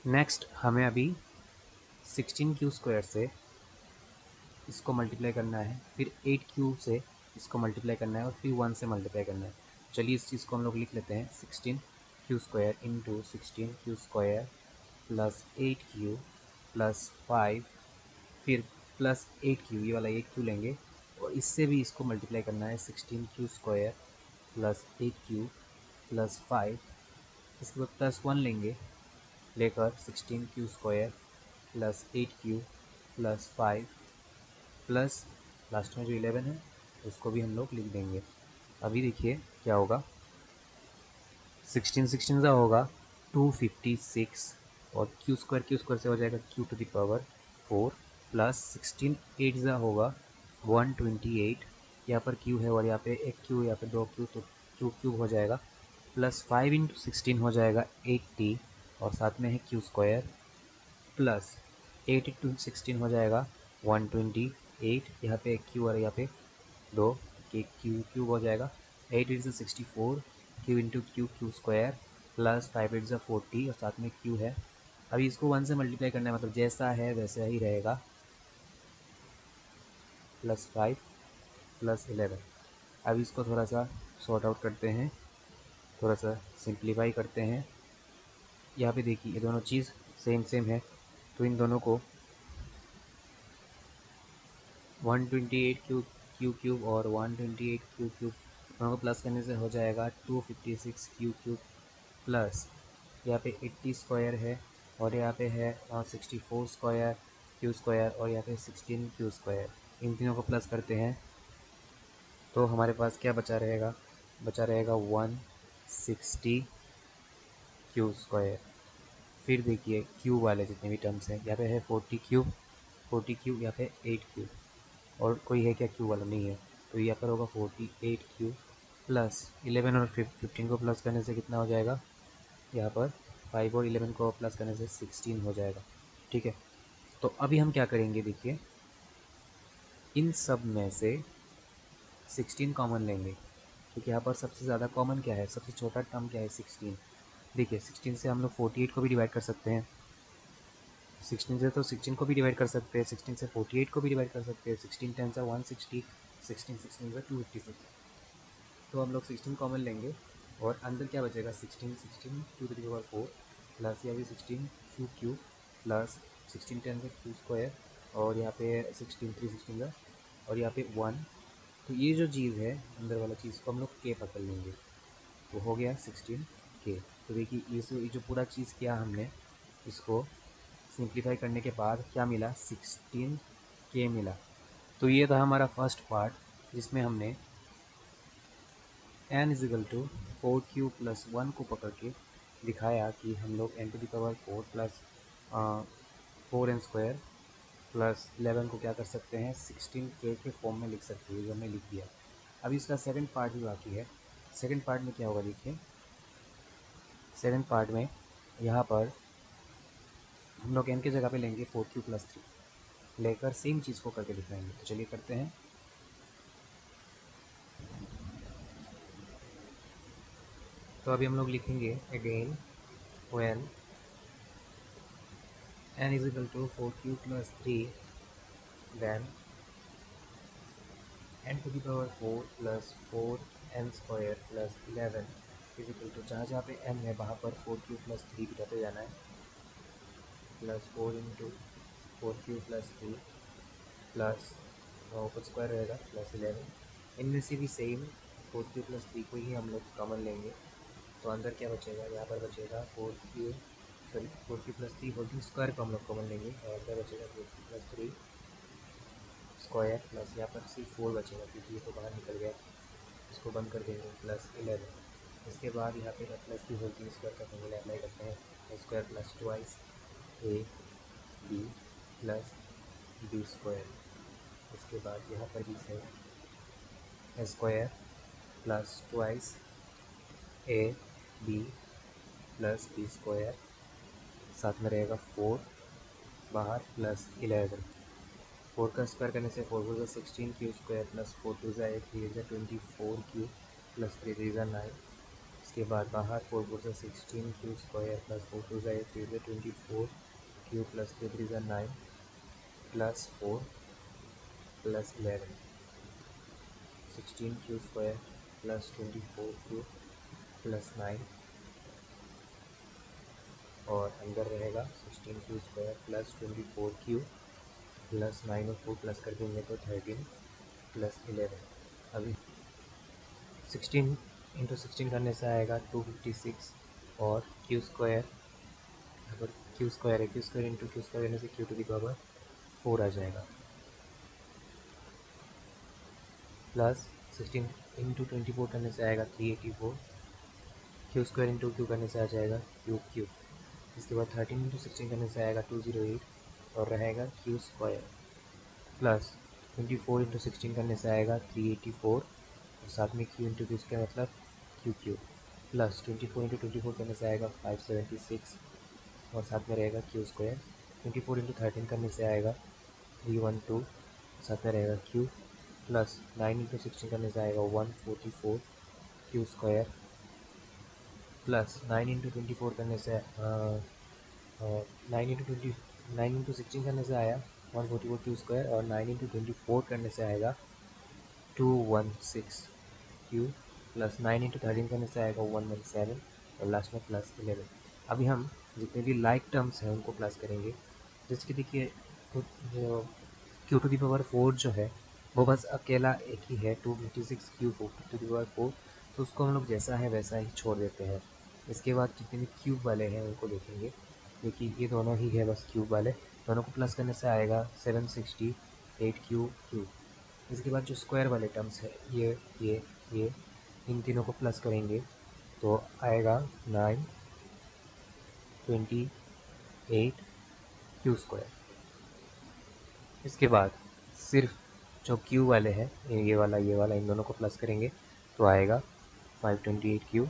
नेक्स्ट हमें अभी 16q² से इसको मल्टीप्लाई करना है, फिर 8q से इसको मल्टीप्लाई करना है, और फिर 1 से मल्टीप्लाई करना है। चलिए इस चीज़ को हम लोग लिख लेते हैं, 16q² into 16q² plus 8q plus 5, फिर प्लस 8q, ये वाला 8q लेंगे और इससे भी इसको मल्टीप्लाई करना है, 16q² प्लस 8q प्लस 5, इसके बाद प्लस 1 लेंगे, लेकर 16q² plus 8q plus 5 plus last में जो 11 है उसको भी हम लोग लिख देंगे। अभी देखिए क्या होगा, 16 16 ज़ा होगा 256, और q² से हो जाएगा q⁴ प्लस 16 8 ज़ा होगा 128, यहाँ पर q है और यहाँ पे एक q, यहाँ पे 2q, तो q³ हो जाएगा, प्लस 5 इंटू 16 हो जाएगा 80, और साथ में है q² प्लस 8 इंटू 16 हो जाएगा 128, यहाँ पे एक q और यहाँ पे 2 के q³ हो जाएगा, 8 8 64, q इंटू q² प्लस 5 8 40, और साथ में q है। अभी इसको 1 से मल्टीप्लाई करना है, मतलब जैसा है वैसा ही रहेगा, प्लस 5 प्लस 11। अब इसको थोड़ा सा सॉर्ट आउट करते हैं, थोड़ा सा सिंप्लीफाई करते हैं। यहाँ पे देखिए ये दोनों चीज़ सेम सेम है, तो इन दोनों को 128 q³ और 128 q³ दोनों को प्लस करने से हो जाएगा 256 q³ प्लस यहाँ पे 80² है, और यहाँ पे है 64² q², और यहाँ पे 16q²। इन तीनों को प्लस करते हैं तो हमारे पास क्या बचा रहेगा, बचा रहेगा 160 q²। फिर देखिए q वाले जितने भी टर्म्स हैं, यहाँ पे है 40q, यहाँ पे 8q, और कोई है क्या q वाला, नहीं है, तो यहाँ पर होगा 48q प्लस 11, और 15 को प्लस करने से कितना हो जाएगा, यहाँ पर 5 और 11 को प्लस करने से 16 हो जाएगा। ठीक है, तो अभी हम क्या करेंगे, देखिए इन सब में से 16 कॉमन लेंगे, क्योंकि यहाँ पर सबसे ज़्यादा कॉमन क्या है, सबसे छोटा टर्म क्या है, 16। देखिए 16 से हम लोग 48 को भी डिवाइड कर सकते हैं, 16 से तो 16 को भी डिवाइड कर सकते हैं, 16 से 48 को भी डिवाइड कर सकते हैं, 16 10 से 160, 16 16 से 256। तो हम लोग 16 कॉमन लेंगे और अंदर क्या बचेगा, 16 16 टू द पावर 4 प्लस यहाँ भी 16 क्यू क्यू प्लस 16 10 से क्यू स्क्वायर और यहाँ पे 16 3 16 का और यहाँ पे 1। तो ये जो चीज़ है अंदर वाला चीज़ को हम लोग के पकड़ लेंगे, तो हो गया 16 के। तो देखिए ये जो पूरा चीज़ किया हमने, इसको सिंप्लीफाई करने के बाद क्या मिला, 16 के मिला। तो ये था हमारा फर्स्ट पार्ट जिसमें हमने n is equal to 4q plus 1 को पकड़ के दिखाया कि हम लोग n to the power 4 plus 4n square plus 11 को क्या कर सकते हैं, 16k के फॉर्म में लिख सकते हैं, जो हमने लिख दिया। अब इसका सेकंड पार्ट भी बाकी है। सेकंड पार्ट में क्या होगा देखिए, सेकंड पार्ट में यहाँ पर हम लोग n की जगह पे लेंगे 4q प्लस 3 लेकर सेम चीज़ को करके दिखाएंगे। तो चलिए करते हैं। तो अभी हम लोग लिखेंगे again when n is equal to 4q plus 3 then n to the power 4 plus 4n square plus 11 is equal to जहाँ जहाँ पे n है वहाँ पर 4q plus 3 बिठाते जाना है, plus 4 into 4q plus 3 plus ऊपर स्क्वायर रहेगा प्लस 11। इनमें से भी सेम 4q plus 3 को ही हम लोग कॉमन लेंगे, तो अंदर क्या बचेगा, यहाँ पर बचेगा 4q प्लस 3 होल स्क्वायर को हम लोग कॉमन लेंगे और अंदर बचेगा 4q प्लस 3 स्क्वायर प्लस यहाँ पर सिर्फ 4 बचेगा क्योंकि ये तो बाहर निकल गया, इसको बंद कर देंगे, प्लस 11। इसके बाद यहाँ पे प्लस की होल स्क्वायर का फॉर्मूला अप्लाई करते हैं, square plus twice a b plus b square. इसके बाद यहाँ पर भी है square plus twice a b plus b square, साथ में रहेगा 4 बाहर प्लस 11। 4 का स्क्वायर करने से 4 4 16 Q square plus 4 2 8 3 24 Q plus 3 3 9। इसके बाद बाहर 4 4 16 Q square plus 4 2 8 3 24 Q plus 3 3 9 plus 4 plus 11 16 Q square plus 24 Q plus 9 और अंदर रहेगा 16 Q square plus 24 Q plus 9 और 4 प्लस कर देंगे तो 13 प्लस 11। अभी 16 इंटू 16 करने से आएगा 256 और क्यू स्क्वायर, यहाँ पर क्यू स्क्वायर है, Q square into Q square करने से क्यू टू दी पावर 4 आ जाएगा, प्लस 16 इंटू 24 करने से आएगा 384, क्यू स्क्वायर इंटू क्यू करने से आ जाएगा क्यू क्यू। इसके बाद 13 इंटू 16 करने से आएगा 208 और रहेगा क्यू स्क्वायर, प्लस 24 इंटू 16 करने से आएगा 384 और साथ में क्यू इंटू क्यू स्क्वायर मतलब क्यू क्यू, प्लस 24 इंटू 24 करने से आएगा 576 और साथ में रहेगा क्यू स्क्वायर। 24 इंटू 13 करने से आएगा 312 साथ में रहेगा क्यू, प्लस 9 इंटू 16 करने से आएगा 144 क्यू स्क्वायर, प्लस 9 इंटू 24 करने से 9 इंटू 16 करने से आया 144 क्यू स्क्वायर और 9 इंटू 24 करने से आएगा 216 क्यू, प्लस 9 इंटू 13 करने से आएगा 117 और लास्ट में प्लस 11। अभी हम जितने भी लाइक टर्म्स हैं उनको प्लस करेंगे, जैसे कि देखिए जो क्यू टू दी पावर 4 जो है वो बस अकेला एक ही है 256 क्यू टू दी पावर 4, तो उसको हम लोग जैसा है वैसा ही छोड़ देते हैं। इसके बाद जितने भी क्यूब वाले हैं उनको देखेंगे, देखिए ये दोनों ही है बस क्यूब वाले, दोनों को प्लस करने से आएगा 768 क्यू क्यू। इसके बाद जो स्क्वायर वाले टर्म्स है ये इन तीनों को प्लस करेंगे तो आएगा 928 क्यू स्क्वायर। इसके बाद सिर्फ जो क्यू वाले हैं ये वाला इन दोनों को प्लस करेंगे तो आएगा 528 क्यू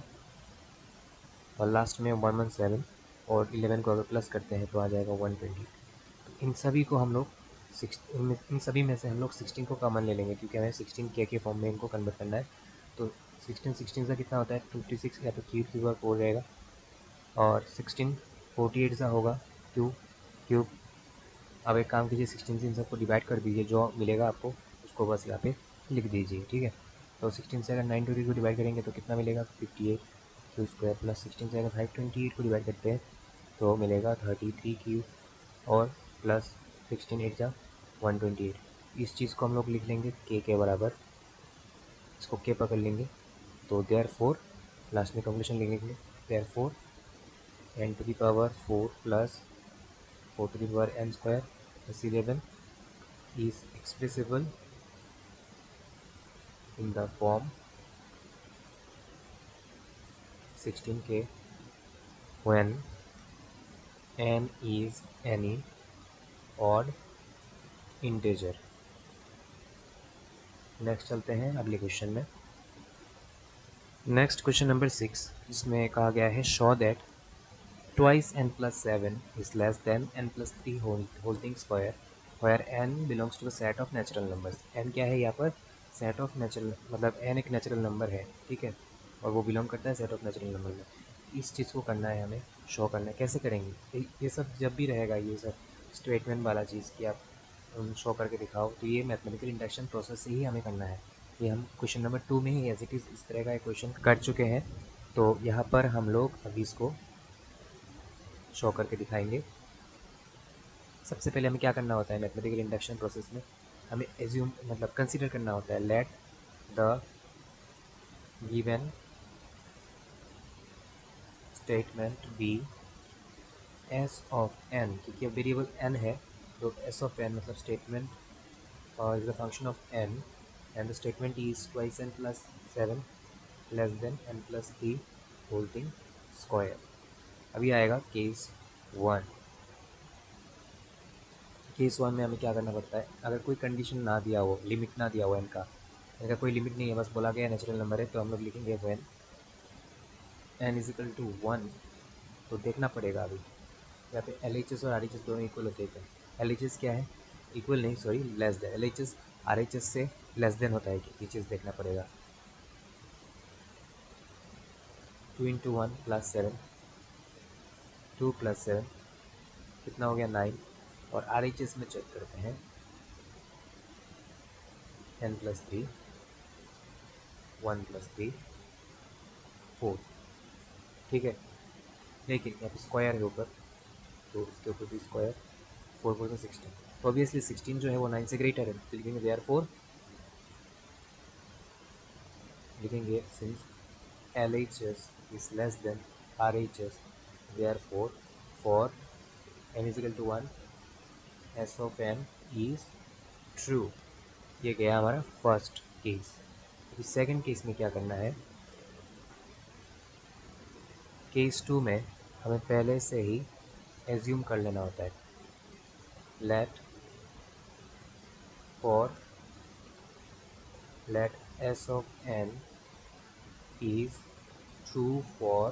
और लास्ट में 117 और 11 को अगर प्लस करते हैं तो आ जाएगा 120। इन सभी को हम लोग इन सभी में से हम लोग 16 को कॉमन ले लेंगे क्योंकि हमें 16 के फॉर्म में इनको कन्वर्ट करना है। तो 16 16 से कितना होता है 256 या तो क्यू की पावर 4 रहेगा और 16 48 सा होगा क्यूब क्यूब। अब एक काम कीजिए, 16 से इन सबको डिवाइड कर दीजिए, जो मिलेगा आपको उसको बस यहाँ पे लिख दीजिए, ठीक है। तो 16 से अगर 920 को डिवाइड करेंगे तो कितना मिलेगा, 58 क्यू स्क्वायर, प्लस 16 से अगर 528 को डिवाइड करते हैं तो मिलेगा 33 क्यू, और प्लस 16 8 जा 128। इस चीज़ को हम लोग लिख लेंगे के बराबर, इसको के पकड़ लेंगे, तो देयरफॉर लास्ट में कंक्लूजन लिख लेंगे, therefore n to the power 4 plus 4 to the power n square plus 11 is expressible in the form 16k when n is any odd integer। Next चलते हैं अगले क्वेश्चन में। नेक्स्ट क्वेश्चन नंबर 6, जिसमें कहा गया है show that twice n plus 7 is less than n plus 3 whole thing square where n belongs to a set of natural numbers। n क्या है यहाँ पर, सेट ऑफ नेचुरल, मतलब n एक नेचुरल नंबर है, ठीक है, और वो बिलोंग करता है सेट ऑफ नेचुरल नंबर में। इस चीज़ को करना है हमें, शो करना है। कैसे करेंगे, ये सब जब भी रहेगा, ये सब स्टेटमेंट वाला चीज़ कि आप शो करके दिखाओ, तो ये मैथमेटिकल इंडक्शन प्रोसेस से ही हमें करना है। ये हम क्वेश्चन नंबर 2 में ही एज इट इज़ इस तरह का एक क्वेश्चन कर चुके हैं, तो यहाँ पर हम लोग अभी इसको शो करके दिखाएंगे। सबसे पहले हमें क्या करना होता है मैथमेटिकल इंडक्शन प्रोसेस में, हमें एज्यूम मतलब कंसीडर करना होता है, let the given statement be s of n, क्योंकि अब वेरिएबल एन है, तो एस ऑफ एन मतलब statement is the function of n and the statement is twice N plus 7 less than n plus 3 whole thing square. अभी आएगा case 1। Case 1 में हमें क्या करना पड़ता है, अगर कोई कंडीशन ना दिया हो, लिमिट ना दिया हो एन का, अगर कोई लिमिट नहीं है, बस बोला गया नेचुरल नंबर है, तो हम लोग लिखेंगे when n is equal to 1। तो देखना पड़ेगा अभी यहाँ पे एल एच एस और आर एच एस दोनों इक्वल होते हैं क्या, एल एच एस क्या है, इक्वल नहीं sorry less than, L H S R H S से लेस देन होता है कि ये चीज़ देखना पड़ेगा। 2 इंटू 1 प्लस 7, 2 प्लस 7 कितना हो गया 9, और आर एच एस में चेक करते हैं एन प्लस 3 1 प्लस 3 4, ठीक है। लेकिन यहाँ पे स्क्वायर है ऊपर, तो इसके ऊपर भी स्क्वायर, 4 4 से 16, तो ऑब्वियसली 16 जो है वो 9 से ग्रेटर है, तो लिखेंगे देयरफॉर, लिखेंगे since LHS is less than RHS, therefore for n is equal to 1 S of n is true। ये गया हमारा फर्स्ट केस। अभी सेकंड केस में क्या करना है, केस 2 में हमें पहले से ही एज्यूम कर लेना होता है, let for let S of n is true for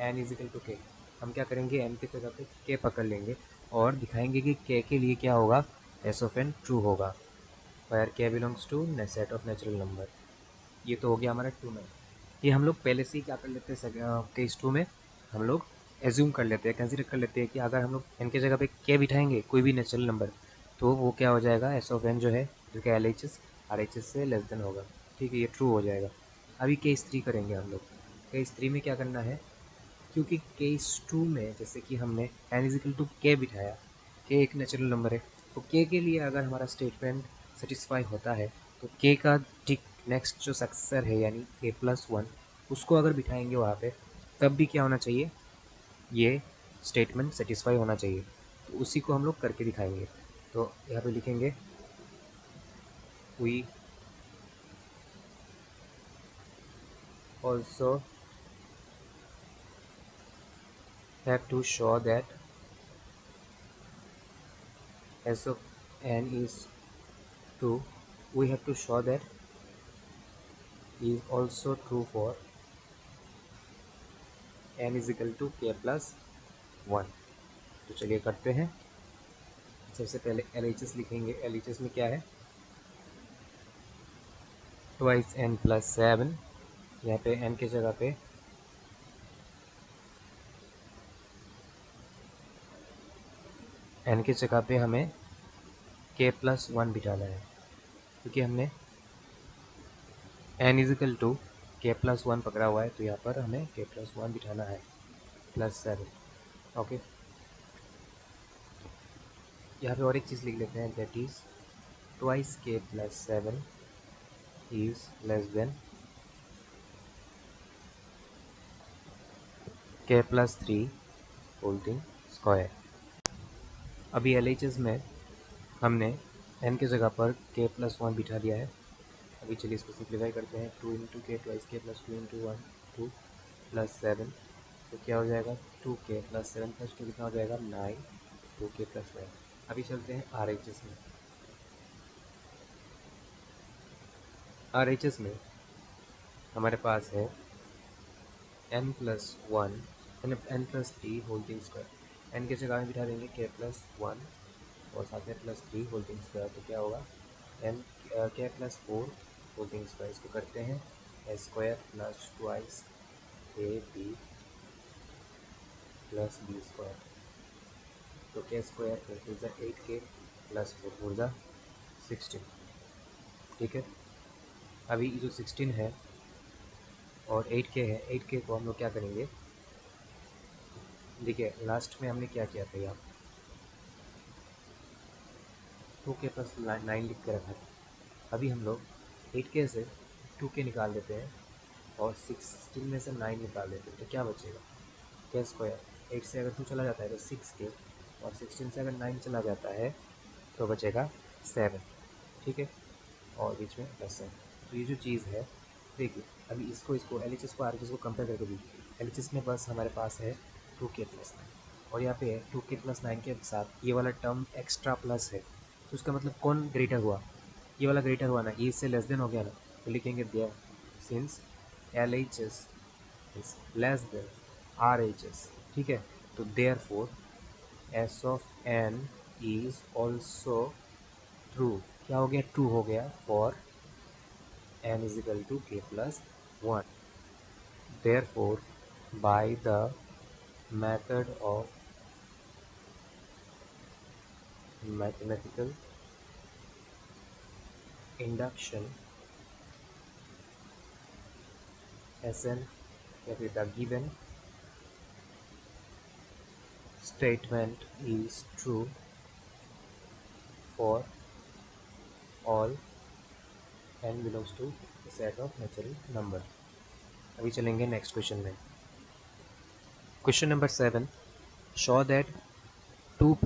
n is equal to k. हम क्या करेंगे, n की जगह पे k पकड़ लेंगे और दिखाएंगे कि k के लिए क्या होगा, s ऑफ n ट्रू होगा, where k belongs to set of natural number. ये तो हो गया हमारा 2 में। ये हम लोग पहले से ही क्या कर लेते हैं, केस 2 में हम लोग एज्यूम कर लेते हैं, कंसिडर कर लेते हैं कि अगर हम लोग n की जगह पे k बिठाएंगे कोई भी नेचुरल नंबर, तो वो क्या हो जाएगा, s ऑफ n जो है, जो कि LHS RHS से लेस देन होगा, ठीक है, ये ट्रू हो जाएगा। अभी केस 3 करेंगे हम लोग। केस 3 में क्या करना है, क्योंकि केस 2 में जैसे कि हमने n इज इक्वल टू के बिठाया, के एक नेचुरल नंबर है, तो के के लिए अगर हमारा स्टेटमेंट सेटिस्फाई होता है, तो के का ठीक नेक्स्ट जो सक्सेसर है यानी k प्लस 1, उसको अगर बिठाएंगे वहाँ पे, तब भी क्या होना चाहिए, ये स्टेटमेंट सेटिस्फाई होना चाहिए, तो उसी को हम लोग करके दिखाएंगे। तो यहाँ पे लिखेंगे we also have to show that s of n is true, we have to show that is also true for n is equal to k plus 1। तो चलिए करते हैं। सबसे पहले LHS लिखेंगे, LHS में क्या है, ट्वाइस n प्लस 7, यहाँ पे n की जगह पे एन की जगह पे हमें k+1 बिठाना है, क्योंकि हमने n इजिकल टू k+1 पकड़ा हुआ है, तो यहाँ पर हमें k+1 बिठाना है +7। ओके, यहाँ पे और एक चीज़ लिख लेते हैं, that is twice k+7 is less then k+3 holding square. अभी LHS में हमने n की जगह पर k+1 बिठा दिया है। अभी चलिए इसको सिंप्लीफाई करते हैं, 2 इंटू के ट्वाइस के प्लस 2 इंटू 1 2 +7, तो क्या हो जाएगा 2k+7 प्लस 2 कितना हो जाएगा 9, 2k+9। अभी चलते हैं RHS में। RHS में हमारे पास है n+1 n+3 holding square. n की जगह में बिठा देंगे k+1 और साथ में +3 होल्डिंग स्क्वायर, तो क्या होगा n k+4 होल्डिंग स्क्वायर। इसको करते हैं a² plus twice ab plus b², तो k² प्लस 8k प्लस 4 × 16। ठीक है, अभी जो 16 है और 8k है, 8k को हम लोग क्या करेंगे, देखिए लास्ट में हमने क्या किया था, यहाँ 2k+9 लिख के रखा था। अभी हम लोग 8k से 2k निकाल देते हैं और 16 में से 9 निकाल देते हैं, तो क्या बचेगा k²। 8 से अगर 2 चला जाता है तो 6k, और 16 से अगर 9 चला जाता है तो बचेगा 7। ठीक है, और बीच में प्लस है। तो ये जो चीज़ है, देखिए अभी इसको LHS को RHS को कंपेयर करके देखिए, LHS में बस हमारे पास है 2k+9 और यहाँ पे है 2k+9 के साथ ये वाला टर्म एक्स्ट्रा प्लस है, तो उसका मतलब कौन ग्रेटर हुआ, ये वाला ग्रेटर हुआ ना, ये इससे लेस देन हो गया ना, तो लिखेंगे there since LHS is less than RHS। ठीक है, तो therefore S of n is also true. क्या हो गया, ट्रू हो गया for n is equal to k+1। Therefore, by the method of mathematical induction, Sn the given statement is true for all n belongs to a set of natural number। अभी चलेंगे next question में। Question number 7, show that 2 +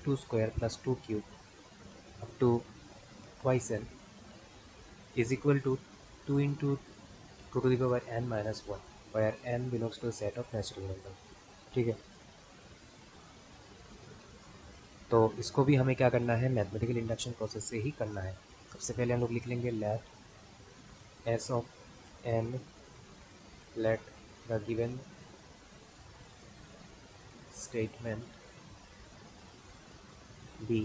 2² + 2³ up to twice n is equal to 2 into 2 to the power n minus 1, where n belongs to a set of natural number। ठीक है, तो इसको भी हमें क्या करना है, मैथमेटिकल इंडक्शन प्रोसेस से ही करना है। सबसे पहले हम लोग लिख लेंगे let s of n, let the given statement be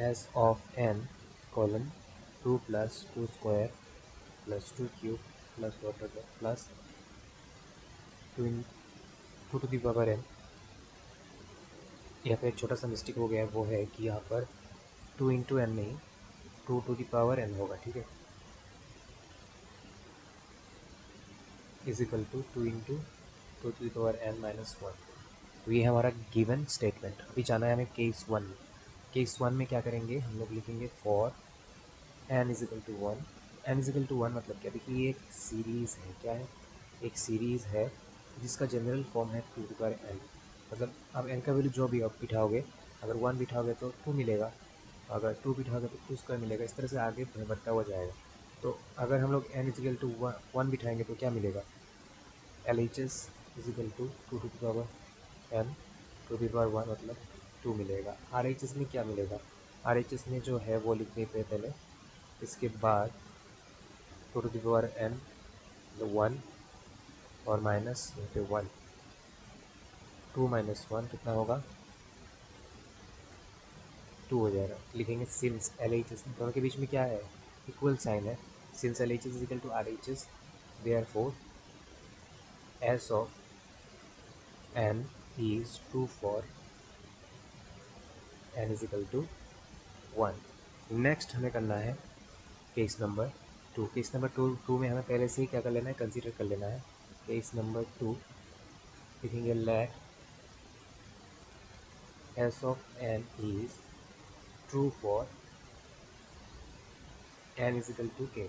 s of n colon 2 + 2² + 2³ plus dot dot plus 2 to the power n। यहाँ पे एक छोटा सा मिस्टेक हो गया है, वो है कि यहाँ पर 2 इंटू एन नहीं, 2 to the power n होगा। ठीक है, is equal to 2 into 2 to the power n minus 1। तो ये है हमारा गिवन स्टेटमेंट। अभी जाना है हमें केस 1 में। केस 1 में क्या करेंगे, हम लोग लिखेंगे for n is equal to 1। n is equal to 1 मतलब क्या, देखिए ये एक सीरीज़ है, क्या है, एक सीरीज़ है जिसका जनरल फॉर्म है 2 to the power n। मतलब अब n का वैल्यू जो भी आप बिठाओगे, अगर 1 बिठाओगे तो 2 मिलेगा, अगर 2 बिठाओगे तो 2² मिलेगा, इस तरह से आगे बढ़ता हुआ जाएगा। तो अगर हम लोग n इज इक्वल टू 1 बिठाएंगे तो क्या मिलेगा, LHS is equal to 2 to the power n to the power 1 मतलब 2 मिलेगा। RHS में क्या मिलेगा, RHS में जो है वो लिख देते हैं पहले, इसके बाद 2 to the power n तो 1 और माइनस यहाँ पे 1, 2 - 1 कितना होगा, 2 हो जाएगा। लिखेंगे सिंस LHS, दोनों के बीच में क्या है, इक्वल साइन है, since LHS is equal to RHS, therefore S of n is true for n is equal to 1। Next हमें करना है case number 2। Case number two में हमें पहले से ही क्या कर लेना है, कंसीडर कर लेना है। केस नंबर 2 लिखेंगे let s of n is true for n is equal to k।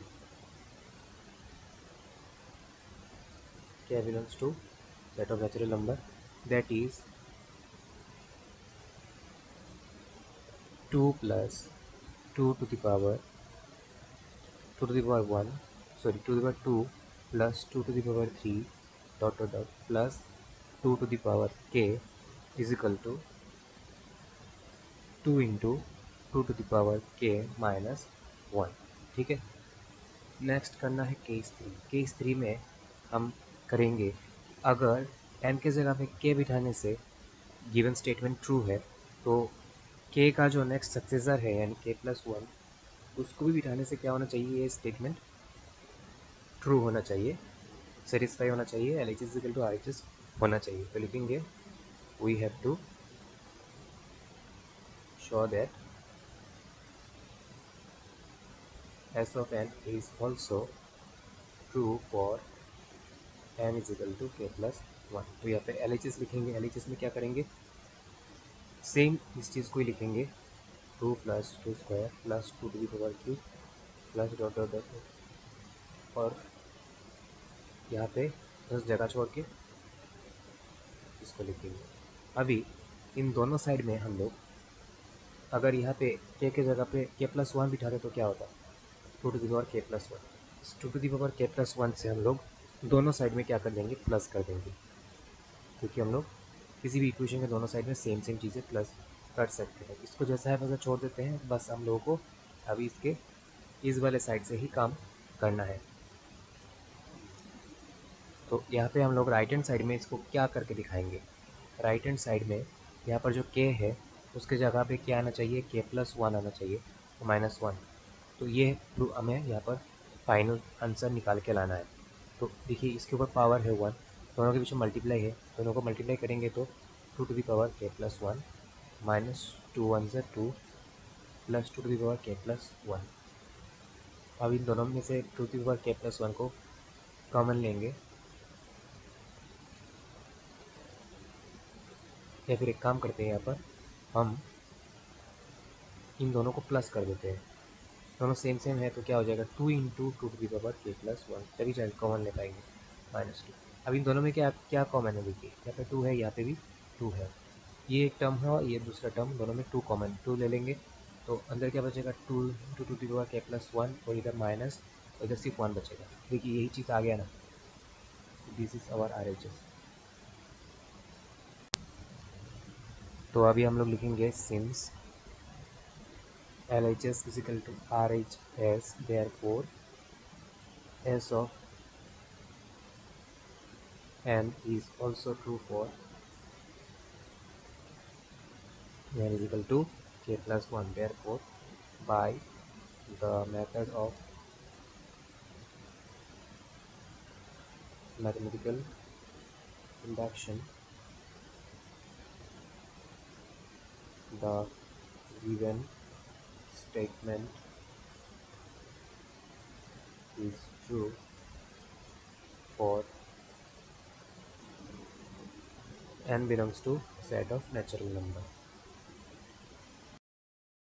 k belongs to set of natural number that is 2 plus 2 to the power 2 to the power 1, sorry, 2 to the power 2 plus 2 to the power 3 dot dot dot plus 2 to the power k is equal to 2 into 2 to the power k minus 1। ठीक है। Next करना है case 3। Case 3 में हम करेंगे, अगर n के जगह पे k बिठाने से गिवन स्टेटमेंट ट्रू है तो k का जो नेक्स्ट सक्सेसर है यानी k+1 उसको भी बिठाने से क्या होना चाहिए, ये स्टेटमेंट ट्रू होना चाहिए, सेटिस्फाई होना चाहिए, L H is equal to R H S होना चाहिए। तो लिखेंगे we have to show that s of N is also true for N is equal to k+1। तो यहाँ पे एल एच एस लिखेंगे। एल एच एस में क्या करेंगे, सेम इस चीज़ को ही लिखेंगे, 2 + 2 square plus 2 to the power cube plus dot dot dot, और यहाँ पे 10 जगह छोड़ के इसको लिखेंगे। अभी इन दोनों साइड में हम लोग अगर यहाँ पे k के जगह पे k+1 बिठाते तो क्या होता, 2 टू दी पावर k+1। इस 2 टू दी पावर k+1 से हम लोग दोनों साइड में क्या कर देंगे, प्लस कर देंगे, क्योंकि हम लोग किसी भी इक्वेशन के दोनों साइड में सेम सेम चीज़ें प्लस कर सकते हैं। इसको जैसा है वैसा छोड़ देते हैं, बस हम लोगों को अभी इसके इस वाले साइड से ही काम करना है। तो यहाँ पे हम लोग राइट हैंड साइड में इसको क्या करके दिखाएंगे, राइट हैंड साइड में यहाँ पर जो k है उसके जगह पे क्या आना चाहिए, k+1 आना चाहिए, तो -1। तो ये हमें यहाँ पर फाइनल आंसर निकाल के लाना है। तो देखिए इसके ऊपर पावर है 1, दोनों के पीछे मल्टीप्लाई है, दोनों को मल्टीप्लाई करेंगे तो 2 to the power k+1 minus 2 1 से 2 plus 2 to the power k+1। अब इन दोनों में से 2 टू दी पावर k+1 को कॉमन लेंगे, या फिर एक काम करते हैं, यहाँ पर हम इन दोनों को प्लस कर देते हैं। दोनों सेम सेम है तो क्या हो जाएगा, 2 into 2 to the power k+1, तभी चाहे कॉमन ले पाएंगे, -2। अब इन दोनों में क्या क्या कॉमन है, देखिए यहाँ पे 2 है, यहाँ पे भी 2 है, ये एक टर्म है और ये दूसरा टर्म, दोनों में 2 कॉमन, 2 ले लेंगे तो अंदर क्या बचेगा, 2 into 2 to the power k+1, और इधर माइनस, और इधर सिर्फ 1 बचेगा। देखिए यही चीज़ आ गया ना, this is our R H S. तो अभी हम लोग लिखेंगे since LHS is equal to RHS, therefore S of n is also true for n is equal to k+1। Therefore, by the method of mathematical induction, the given statement is true for n belongs to set of natural number।